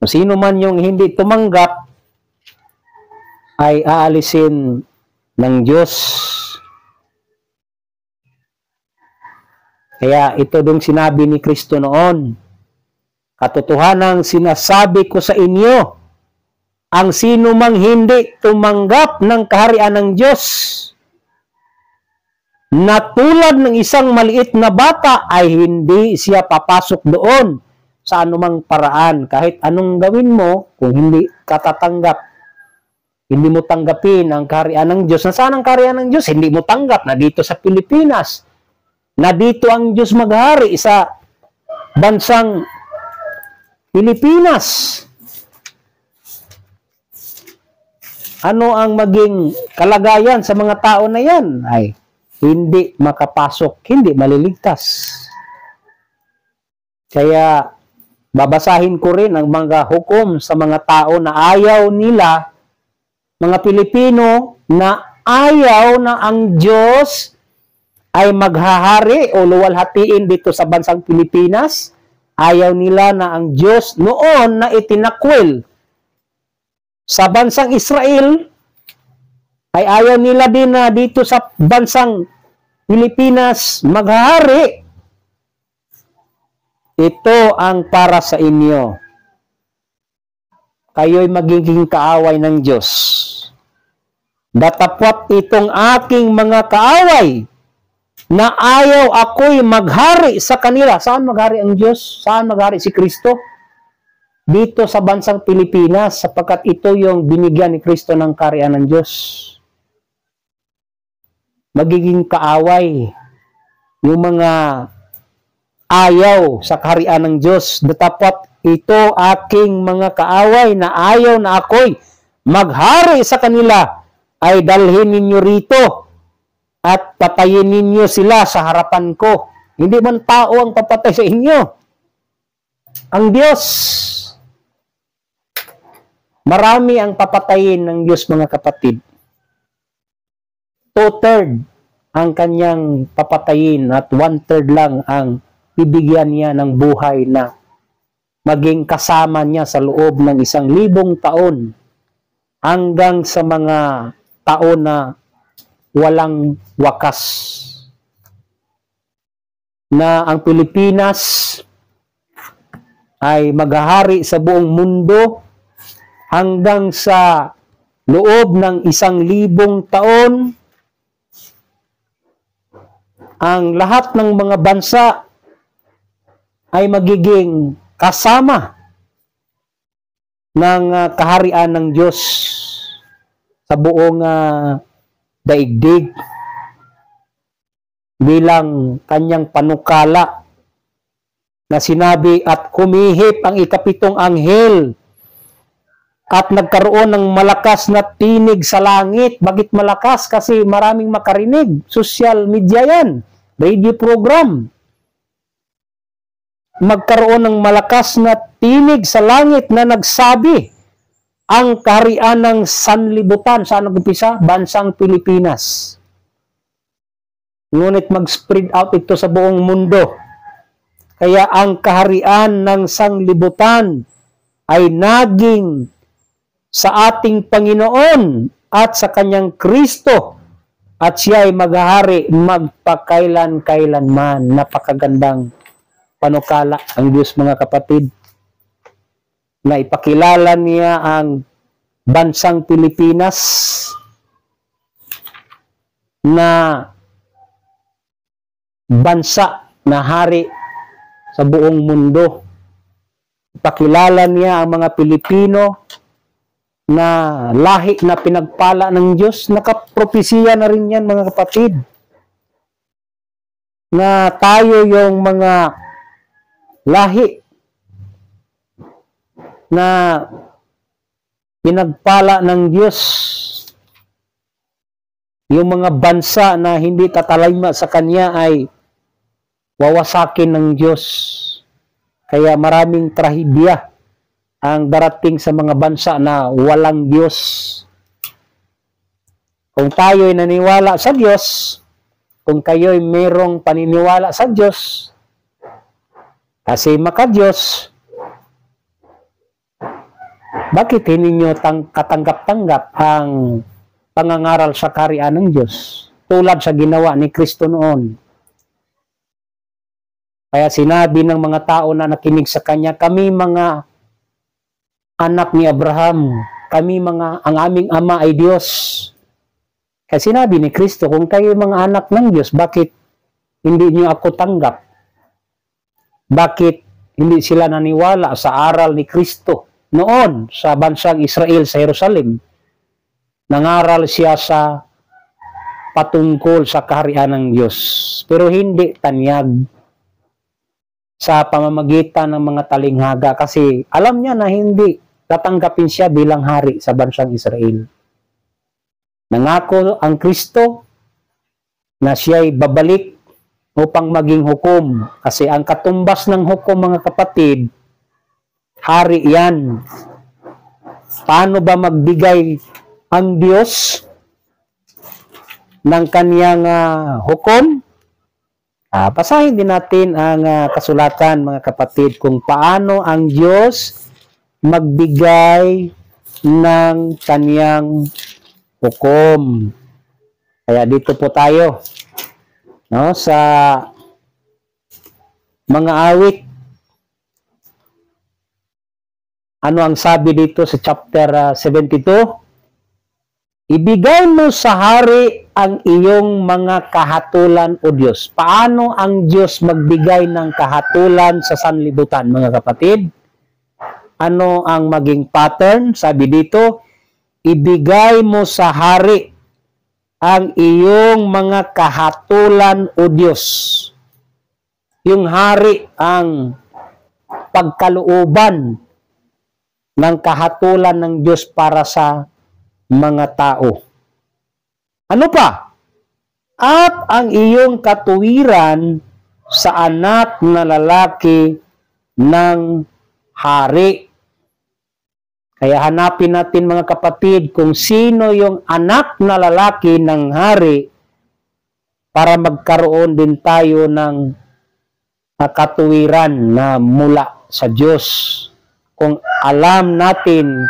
Sino man yung hindi tumanggap ay aalisin ng Diyos. Kaya ito dong sinabi ni Kristo noon, katotohanang sinasabi ko sa inyo, ang sino mang hindi tumanggap ng kaharian ng Diyos, na tulad ng isang maliit na bata, ay hindi siya papasok doon sa anumang paraan. Kahit anong gawin mo, kung hindi ka tatanggap, hindi mo tanggapin ang kaharian ng Diyos. Nasaan ang kaharian ng Diyos? Hindi mo tanggap na dito sa Pilipinas. Na dito ang Diyos maghari sa bansang Pilipinas. Ano ang maging kalagayan sa mga tao na yan? Ay, hindi makapasok, hindi maliligtas. Kaya, babasahin ko rin ang mga hukom sa mga tao na ayaw nila, mga Pilipino, na ayaw na ang Diyos ay maghahari o luwalhatiin dito sa bansang Pilipinas. Ayaw nila na ang Diyos noon na itinakwil sa bansang Israel, ay ayaw nila din na dito sa bansang Pilipinas maghahari. Ito ang para sa inyo. Kayo'y magiging kaaway ng Diyos. Datapwat itong aking mga kaaway na ayaw ako'y maghari sa kanila. Saan maghari ang Diyos? Saan maghari si Kristo? Dito sa bansang Pilipinas, sapagkat ito yung binigyan ni Kristo ng kaharian ng Diyos. Magiging kaaway yung mga ayaw sa kaharian ng Diyos. Datapwat ito aking mga kaaway na ayaw na ako'y maghari sa kanila, ay dalhin ninyo rito at patayin ninyo sila sa harapan ko. Hindi man tao ang papatay sa inyo. Ang Diyos. Marami ang papatayin ng Diyos, mga kapatid. 2/3 ang kanyang papatayin at 1/3 lang ang bibigyan niya ng buhay na maging kasama niya sa loob ng 1,000 taon hanggang sa mga taon na walang wakas. Na ang Pilipinas ay maghahari sa buong mundo hanggang sa loob ng 1,000 taon. Ang lahat ng mga bansa ay magiging kasama ng kaharian ng Diyos sa buong daigdig bilang kanyang panukala na sinabi, at kumihip ang ikapitong anghel at nagkaroon ng malakas na tinig sa langit. Bakit malakas? Kasi maraming makarinig. Social media yan. Radio program. Magkaroon ng malakas na tinig sa langit na nagsabi, ang kaharian ng sanlibutan, saan nag-umpisa? Bansang Pilipinas. Ngunit mag-spread out ito sa buong mundo. Kaya ang kaharian ng sanlibutan ay naging sa ating Panginoon at sa kanyang Kristo, at siya ay maghahari magpakailan-kailanman. Napakagandang panukala ang Diyos, mga kapatid, na ipakilala niya ang bansang Pilipinas na bansa na hari sa buong mundo. Ipakilala niya ang mga Pilipino na lahi na pinagpala ng Diyos. Nakapropesiya na rin yan, mga kapatid. na tayo yung mga lahi na pinagpala ng Diyos, yung mga bansa na hindi tatalayma sa Kanya ay wawasakin ng Diyos. Kaya maraming trahedya ang darating sa mga bansa na walang Diyos. Kung tayo'y naniwala sa Diyos, kung kayo'y mayroong paniniwala sa Diyos, kasi maka-Diyos, bakit hindi nyo katanggap-tanggap ang pangangaral sa kaharian ng Diyos tulad sa ginawa ni Kristo noon? Kaya sinabi ng mga tao na nakinig sa Kanya, kami mga anak ni Abraham, ang aming ama ay Diyos. Kaya sinabi ni Kristo, kung kayo mga anak ng Diyos, bakit hindi nyo ako tanggap? Bakit hindi sila naniwala sa aral ni Kristo noon sa bansang Israel sa Jerusalem? Nangaral siya sa patungkol sa kaharian ng Diyos, pero hindi tanyag sa pamamagitan ng mga talinghaga kasi alam niya na hindi tatanggapin siya bilang hari sa bansang Israel. Nangako ang Kristo na siya'y babalik upang maging hukom. Kasi ang katumbas ng hukom, mga kapatid, hari yan. Paano ba magbigay ang Diyos ng Kanyang hukom? Basahin din natin ang kasulatan, mga kapatid, kung paano ang Diyos magbigay ng Kanyang hukom. Kaya dito po tayo, no, sa mga awit. Ano ang sabi dito sa chapter 72? Ibigay mo sa hari ang iyong mga kahatulan, o Diyos. Paano ang Diyos magbigay ng kahatulan sa sanlibutan, mga kapatid? Ano ang maging pattern? Sabi dito, ibigay mo sa hari ang iyong mga kahatulan, o Diyos. Yung hari ang pagkalooban ng kahatulan ng Diyos para sa mga tao. Ano pa? At ang iyong katuwiran sa anak na lalaki ng hari. Kaya hanapin natin, mga kapatid, kung sino yung anak na lalaki ng hari para magkaroon din tayo ng katuwiran na mula sa Diyos. Kung alam natin,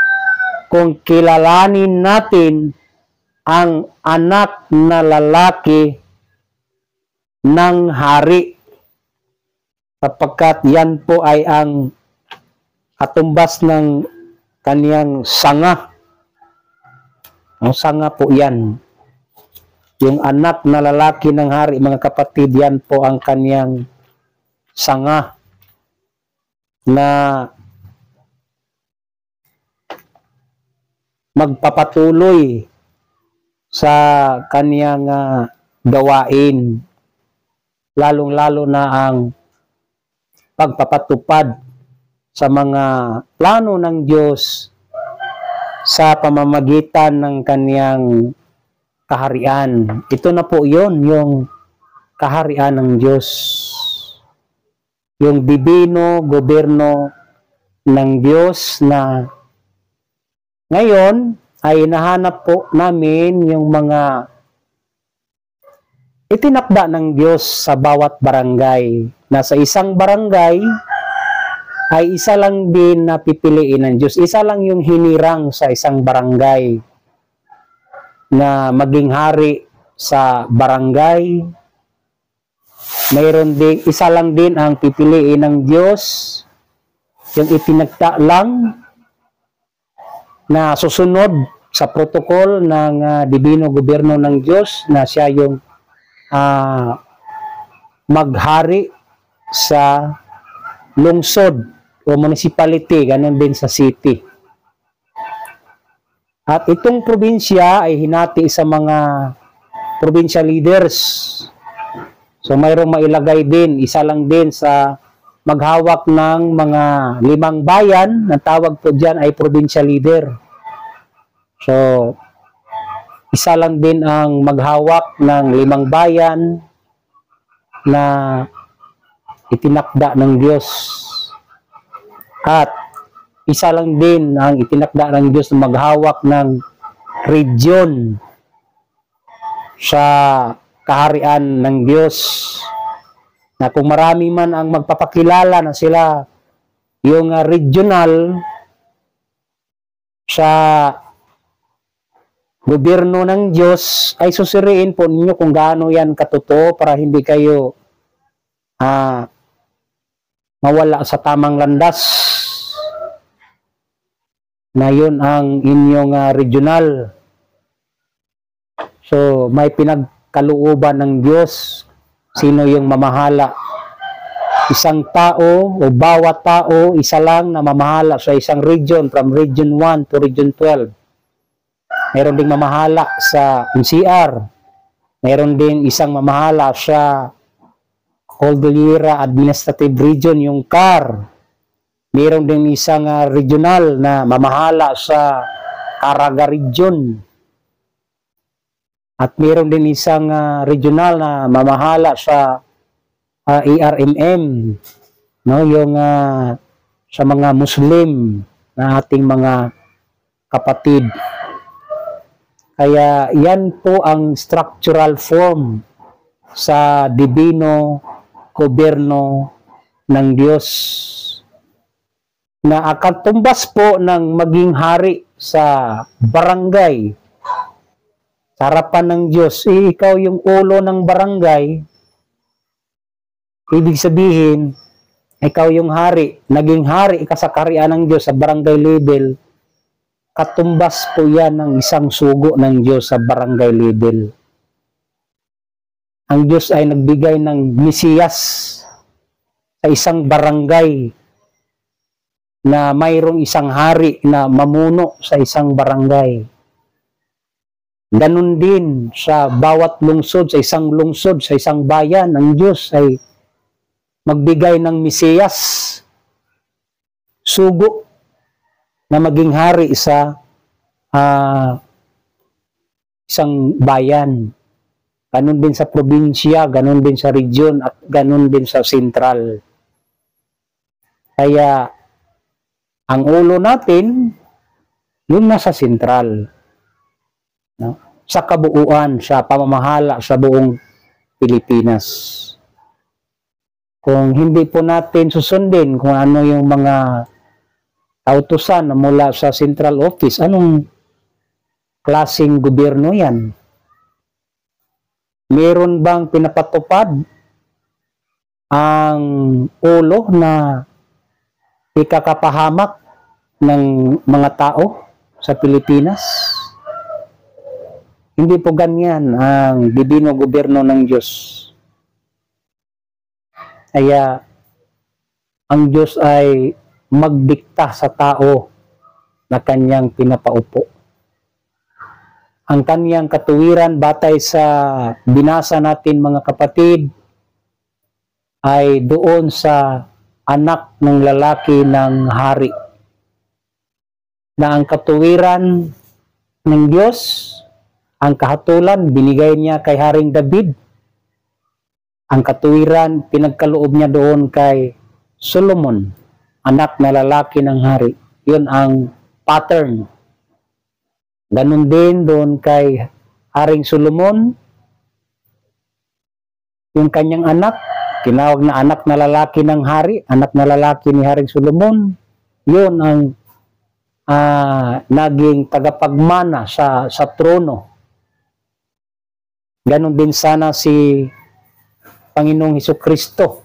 kung kilalanin natin ang anak na lalaki ng hari, sapagkat yan po ay ang katumbas ng kaniyang sanga. Ang sanga po yan. Yung anak na lalaki ng hari, mga kapatid, yan po ang kaniyang sanga na magpapatuloy sa kaniyang gawain, lalong-lalo na ang pagpapatupad sa mga plano ng Diyos sa pamamagitan ng kaniyang kaharian. Ito na po yun, yung kaharian ng Diyos. Yung dibino gobyerno ng Diyos na ngayon ay nahanap po namin yung mga itinakda ng Diyos sa bawat barangay. Na sa isang barangay ay isa lang din na pipiliin ng Diyos. Isa lang yung hinirang sa isang barangay na maging hari sa barangay. Mayroon din, isa lang din ang pipiliin ng Diyos, yung itinagda lang na susunod sa protocol ng dibino gobyerno ng Diyos na siya yung maghari sa lungsod o municipality, ganun din sa city. At itong probinsya ay hinati sa mga provincial leaders. So mayroong mailagay din, isa lang din sa maghawak ng mga 5 bayan, na tawag po dyan ay provincial leader. So, isa lang din ang maghawak ng 5 bayan na itinakda ng Diyos. At isa lang din ang itinakda ng Diyos na maghawak ng region sa kaharian ng Diyos. Na kung marami man ang magpapakilala na sila yung regional sa gobyerno ng Diyos, ay susuriin po ninyo kung gaano yan katotoo para hindi kayo mawala sa tamang landas na yun ang inyong regional. So may pinagkalooban ng Diyos sino yung mamahala. Isang tao o bawat tao, isa lang na mamahala sa isang region, from region 1 to region 12. Meron ding mamahala sa NCR. Meron ding isang mamahala sa Cordillera Administrative Region, yung CAR. Meron din isang regional na mamahala sa Caraga Region. At meron din isang regional na mamahala sa ARMM, no, yung sa mga Muslim na ating mga kapatid. Kaya yan po ang structural form sa dibino gobyerno ng Diyos, na akatumbas po ng maging hari sa barangay. Sa harapan ng Diyos, ikaw yung ulo ng barangay, ibig sabihin, ikaw yung hari, naging hari ka sa kaharian ng Diyos sa barangay level, katumbas po yan ng isang sugo ng Diyos sa barangay level. Ang Diyos ay nagbigay ng Mesiyas sa isang barangay na mayroong isang hari na mamuno sa isang barangay. Ganun din sa bawat lungsod, sa isang bayan, ang Diyos ay magbigay ng Mesiyas, sugo, na maging hari sa isang bayan. Ganun din sa probinsya, ganun din sa region, at ganun din sa sentral. Kaya, ang ulo natin, yung nasa sentral. No? Sa kabuuan, sa pamamahala sa buong Pilipinas. Kung hindi po natin susundin kung ano yung mga kautusan na mula sa central office, anong klaseng gobyerno yan? Meron bang pinapatupad ang ulo na ikakapahamak ng mga tao sa Pilipinas? Hindi po ganyan ang dibino gobyerno ng Diyos. Kaya ang Diyos ay magdikta sa tao na kanyang pinapaupo. Ang kanyang katuwiran batay sa binasa natin mga kapatid ay doon sa anak ng lalaki ng hari. Na ang katuwiran ng Diyos, ang kahatulan, binigay niya kay Haring David. Ang katuwiran, pinagkaloob niya doon kay Solomon, anak na lalaki ng hari. Yun ang pattern. Ganun din doon kay Haring Solomon, yung kanyang anak, tinawag na anak na lalaki ng hari, anak na lalaki ni Haring Solomon. Yun ang naging tagapagmana sa trono. Ganon din sana si Panginoong Hesukristo.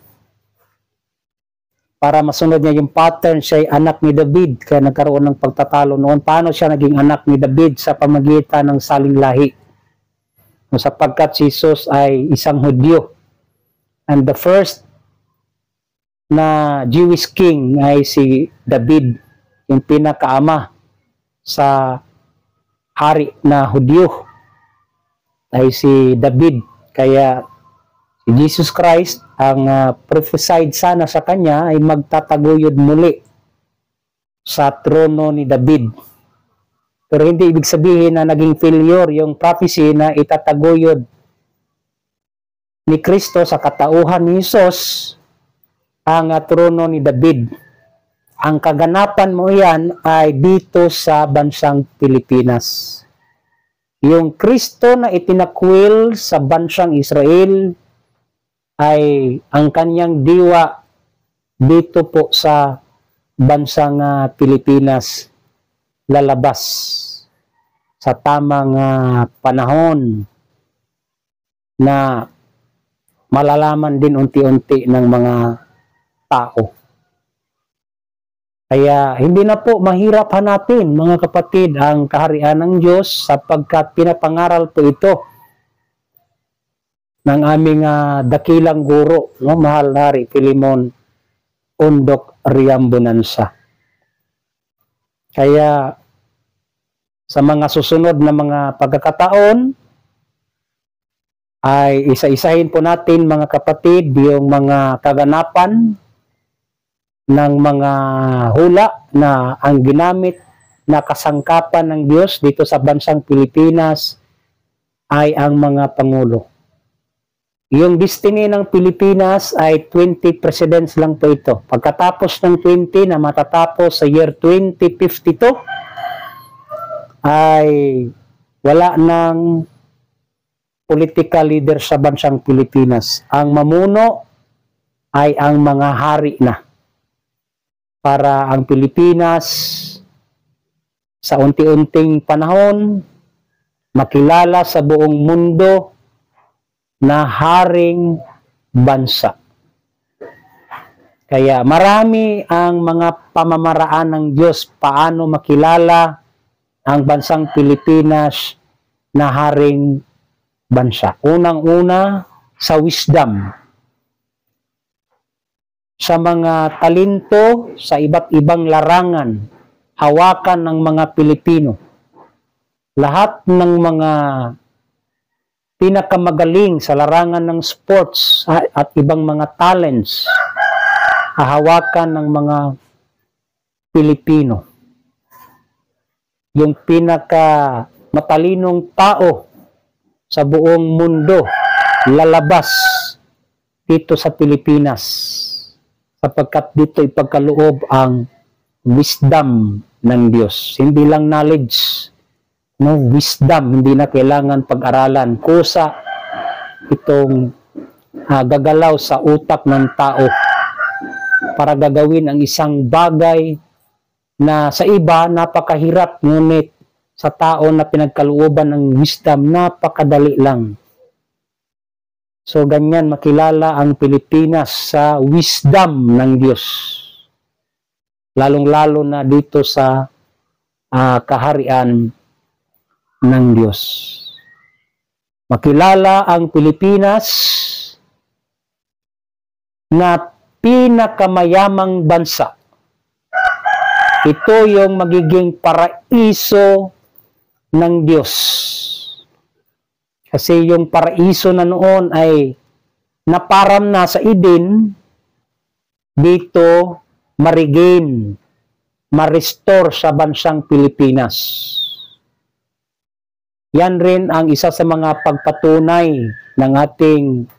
Para masunod niya yung pattern, siya ay anak ni David, kaya nagkaroon ng pagtatalo noon. Paano siya naging anak ni David? Sa pamagitan ng saling lahi. Sapagkat si Jesus ay isang Hudyo. And the first na Jewish king ay si David, yung pinakaama sa hari na Hudyo ay si David. Kaya si Si Jesus Christ, ang prophesied sana sa kanya ay magtataguyod muli sa trono ni David. Pero hindi ibig sabihin na naging failure yung prophecy na itataguyod ni Kristo sa katauhan ni Jesus ang trono ni David. Ang kaganapan mo yan ay dito sa bansang Pilipinas. Yung Kristo na itinakwil sa bansang Israel ay ang kanyang diwa dito po sa bansang Pilipinas lalabas sa tamang panahon na malalaman din unti-unti ng mga tao. Kaya hindi na po mahirap hanapin, mga kapatid, ang kaharian ng Diyos sapagkat pinapangaral po ito ng aming dakilang guro, no? Mahal na Hari Filimon Undok Riambonanza. Kaya sa mga susunod na mga pagkakataon ay isa-isahin po natin, mga kapatid, yung mga kaganapan ng mga hula na ang ginamit na kasangkapan ng Diyos dito sa bansang Pilipinas ay ang mga pangulo. Yung destiny ng Pilipinas ay 20 presidents lang po ito. Pagkatapos ng 20 na matatapos sa year 2052 ay wala ng political leader sa bansang Pilipinas. Ang mamuno ay ang mga hari na. Para ang Pilipinas sa unti-unting panahon makilala sa buong mundo na haring bansa. Kaya marami ang mga pamamaraan ng Diyos paano makilala ang bansang Pilipinas na haring bansa. Unang-una sa wisdom. Sa mga talento, sa iba't ibang larangan, hawakan ng mga Pilipino. Lahat ng mga pinakamagaling sa larangan ng sports at ibang mga talents, hahawakan ng mga Pilipino. Yung pinaka matalinong tao sa buong mundo, lalabas dito sa Pilipinas. Sapagkat dito ipagkaloob ang wisdom ng Diyos. Hindi lang knowledge, no? Wisdom, hindi na kailangan pag-aralan. Kusa itong gagalaw sa utak ng tao para gagawin ang isang bagay na sa iba napakahirap, ngunit sa tao na pinagkalooban ng wisdom, napakadali lang. So, ganyan makilala ang Pilipinas sa wisdom ng Diyos. Lalong-lalo na dito sa kaharian ng Diyos. Makilala ang Pilipinas na pinakamayamang bansa. Ito yung magiging paraiso ng Diyos. Kasi yung paraiso na noon ay naparam na sa Eden, dito ma-regain, ma-restore sa bansang Pilipinas. Yan rin ang isa sa mga pagpatunay ng ating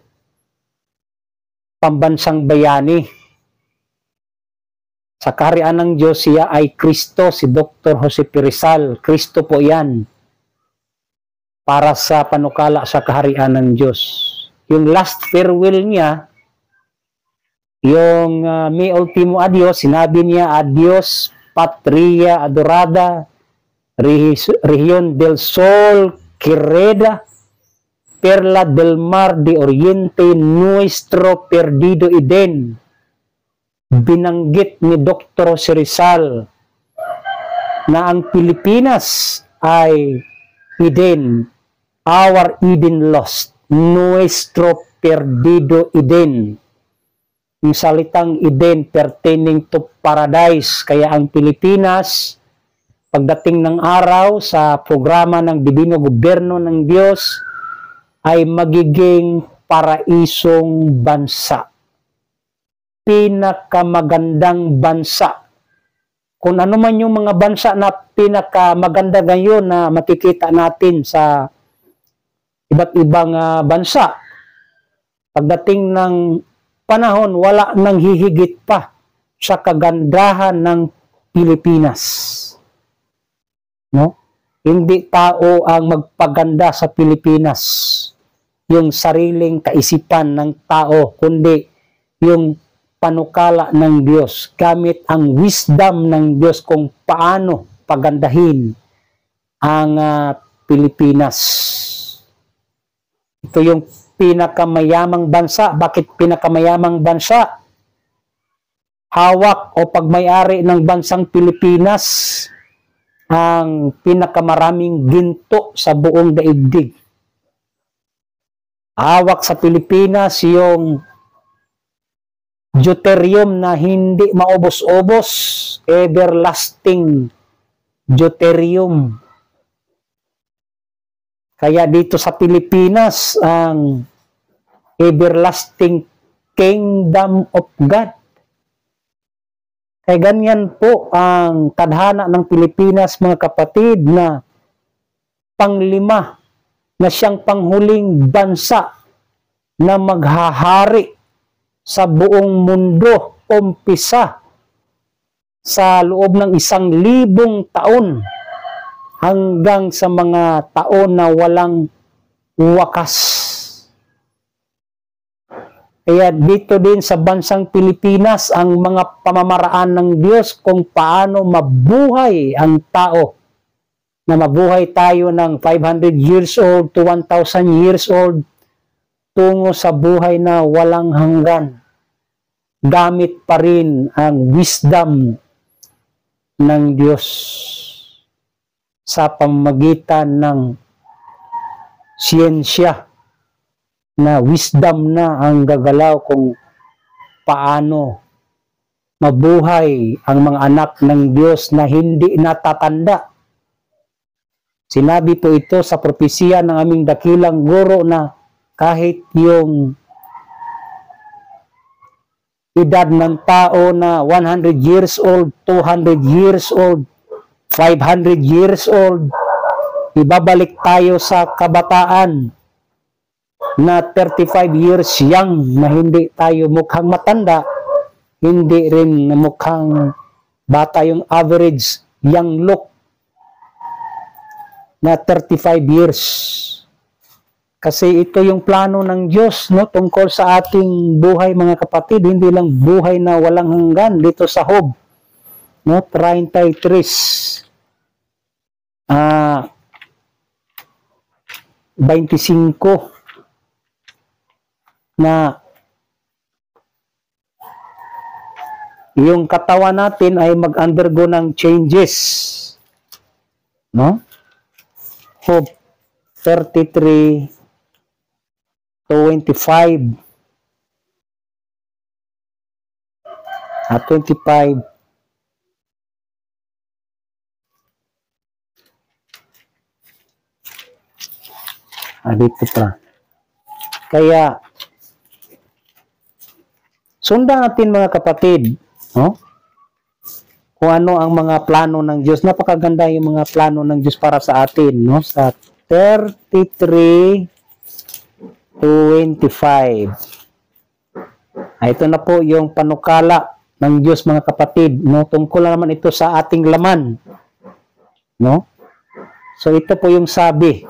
pambansang bayani. Sa kaharian ng Diyos, siya ay Kristo, si Dr. Jose P. Rizal. Kristo po yan. Para sa panukala sa kaharian ng Diyos. Yung last farewell niya, yung mi ultimo adios, sinabi niya, adios patria adorada, región del sol querida, perla del mar de oriente, nuestro perdido Eden. Binanggit ni Dr. Jose Rizal na ang Pilipinas ay Eden, our Eden lost, nuestro perdido Eden. Yung salitang Eden pertaining to paradise. Kaya ang Pilipinas, pagdating ng araw sa programa ng Divino Gobyerno ng Diyos, ay magiging paraisong bansa. Pinakamagandang bansa. Kung ano man yung mga bansa na pinakamaganda ngayon na makikita natin sa iba't ibang bansa, pagdating ng panahon, wala nang hihigit pa sa kagandahan ng Pilipinas. No? Hindi tao ang magpaganda sa Pilipinas, yung sariling kaisipan ng tao, kundi yung panukala ng Diyos, gamit ang wisdom ng Diyos kung paano pagandahin ang Pilipinas. Ito yung pinakamayamang bansa. Bakit pinakamayamang bansa? Hawak o pagmayari ng bansang Pilipinas ang pinakamaraming ginto sa buong daigdig. Hawak sa Pilipinas yung deuterium na hindi maubos-ubos, everlasting deuterium. Kaya dito sa Pilipinas, ang everlasting kingdom of God. Kaya ganyan po ang tadhana ng Pilipinas, mga kapatid, na panglima, na siyang panghuling bansa na maghahari sa buong mundo, umpisa sa loob ng 1,000 taon hanggang sa mga taon na walang wakas. Kaya dito din sa bansang Pilipinas ang mga pamamaraan ng Diyos kung paano mabuhay ang tao, na mabuhay tayo ng 500 years old to 1,000 years old tungo sa buhay na walang hanggan. Gamit pa rin ang wisdom ng Diyos sa pamamagitan ng siyensya, na wisdom na ang gagalaw kung paano mabuhay ang mga anak ng Diyos na hindi natatanda. Sinabi po ito sa propesya ng aming dakilang guro na kahit yung edad ng tao na 100 years old, 200 years old, 500 years old, ibabalik tayo sa kabataan na 35 years young, na hindi tayo mukhang matanda, hindi rin mukhang bata, yung average young look na 35 years. Kasi ito yung plano ng Diyos, no, tungkol sa ating buhay, mga kapatid. Hindi lang buhay na walang hanggan. Dito sa Job, no, 33, 25, na yung katawan natin ay mag-undergo ng changes. No? Job 33, 25 at 25. Dito pa. Kaya, sundan natin, mga kapatid, no? Kung ano ang mga plano ng Diyos. Napakaganda yung mga plano ng Diyos para sa atin, no? Sa 33, 25. Ito na po yung panukala ng Diyos, mga kapatid, no? Tungkol naman ito sa ating laman, no? So ito po yung sabi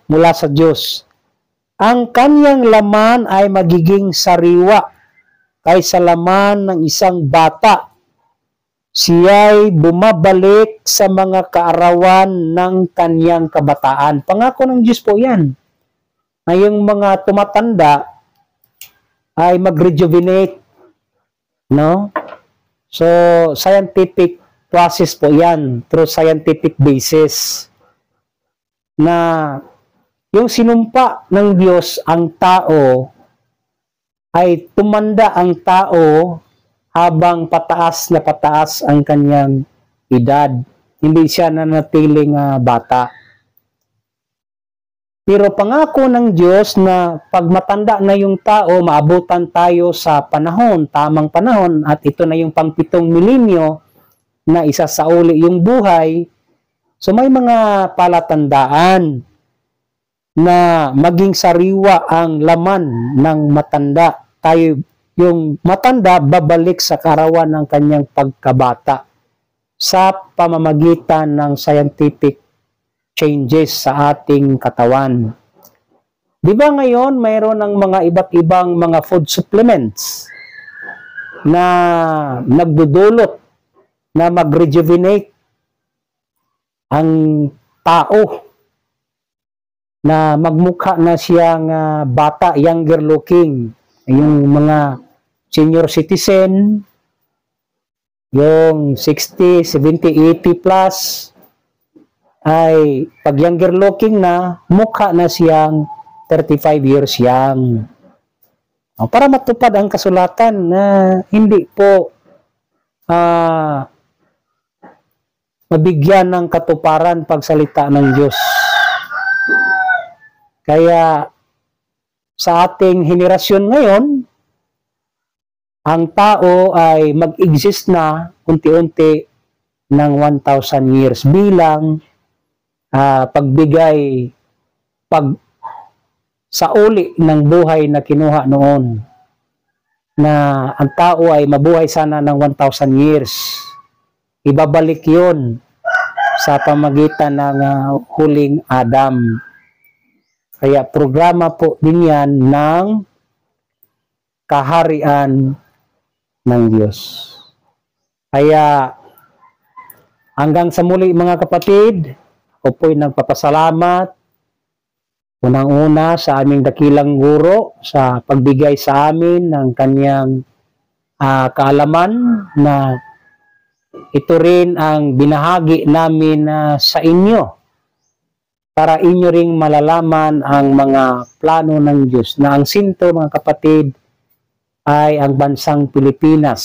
mula sa Diyos. Ang kanyang laman ay magiging sariwa kaysa laman ng isang bata. Siya'y bumabalik sa mga kaarawan ng kanyang kabataan. Pangako ng Diyos po yan. Na yung mga tumatanda ay mag-rejuvenate. No? So, scientific process po yan, through scientific basis. Na yung sinumpa ng Diyos ang tao, ay tumanda ang tao habang pataas na pataas ang kanyang edad. Hindi siya nanatiling bata. Pero pangako ng Diyos na pag matanda na yung tao, maabutan tayo sa panahon, tamang panahon, at ito na yung pang-7 milenyo na isasauli yung buhay. So may mga palatandaan na maging sariwa ang laman ng matanda. Tayo, yung matanda, babalik sa karawan ng kanyang pagkabata sa pamamagitan ng scientific changes sa ating katawan. Di ba ngayon mayroon ng mga iba't ibang mga food supplements na nagdudulot na mag-rejuvenate ang tao, na magmukha na siyang bata, younger looking. Yung mga senior citizen, yung 60, 70, 80 plus, ay pag younger looking na, mukha na siyang 35 years young. Para matupad ang kasulatan na hindi po mabigyan ng katuparan pagsalita ng Diyos. Kaya sa ating henerasyon ngayon, ang tao ay mag-exist na unti-unti ng 1,000 years bilang pagbigay, sa uli ng buhay na kinuha noon, na ang tao ay mabuhay sana ng 1,000 years. Ibabalik yun sa pamagitan ng huling Adam. Kaya programa po din yan ng kaharian ng Diyos. Kaya hanggang sa muli mga kapatid, ako po'y nagpapasalamat unang-una sa aming dakilang guro sa pagbigay sa amin ng kanyang kaalaman, na ito rin ang binahagi namin sa inyo para inyo ring malalaman ang mga plano ng Diyos, na ang sinto mga kapatid ay ang bansang Pilipinas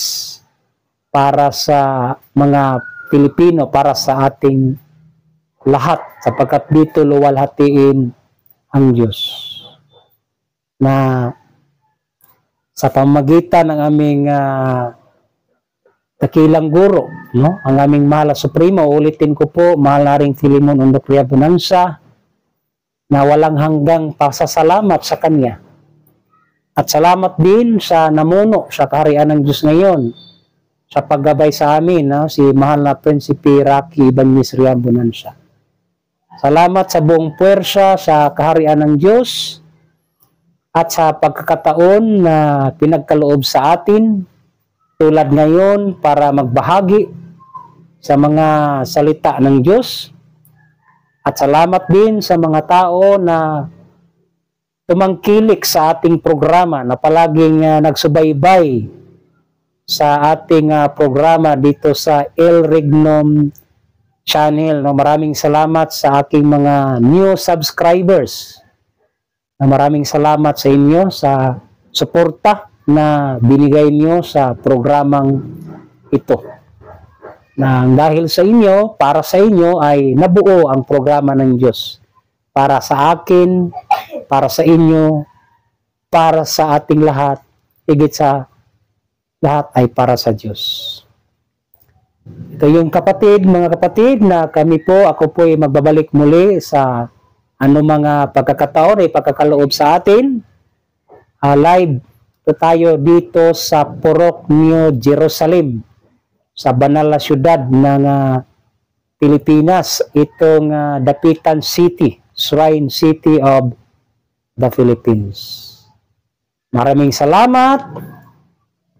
para sa mga Pilipino, para sa ating lahat, sapagkat dito luwalhatiin ang Diyos. Na sa pamagitan ng aming dakilang guro, no? Ang aming mahal na Supremo, ulitin ko po, mahal na ring Filimon Ondocria Bonanza, na walang hanggang pasasalamat sa Kanya. At salamat din sa namuno sa kaharian ng Diyos ngayon, sa paggabay sa amin, si mahal na Prinsipe Rocky Ibanez Rian Bonanza. Salamat sa buong puwersa sa kaharian ng Diyos at sa pagkakataon na pinagkaloob sa atin tulad ngayon para magbahagi sa mga salita ng Diyos. At salamat din sa mga tao na tumangkilik sa ating programa, na palaging nagsubaybay sa ating programa dito sa El Regnum Channel. Maraming salamat sa aking mga new subscribers. Maraming salamat sa inyo sa suporta na binigay niyo sa programang ito. Na dahil sa inyo, para sa inyo ay nabuo ang programa ng Diyos. Para sa akin, para sa inyo, para sa ating lahat, higit sa lahat ay para sa Diyos. Ito yung mga kapatid, na kami po, ako po ay magbabalik muli sa mga pagkakataon ay pagkakaloob sa atin. Live po tayo dito sa Purok, New Jerusalem, sa banal na syudad ng Pilipinas, itong Dapitan City, Shrine City of the Philippines. Maraming salamat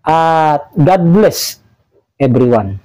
at God bless everyone.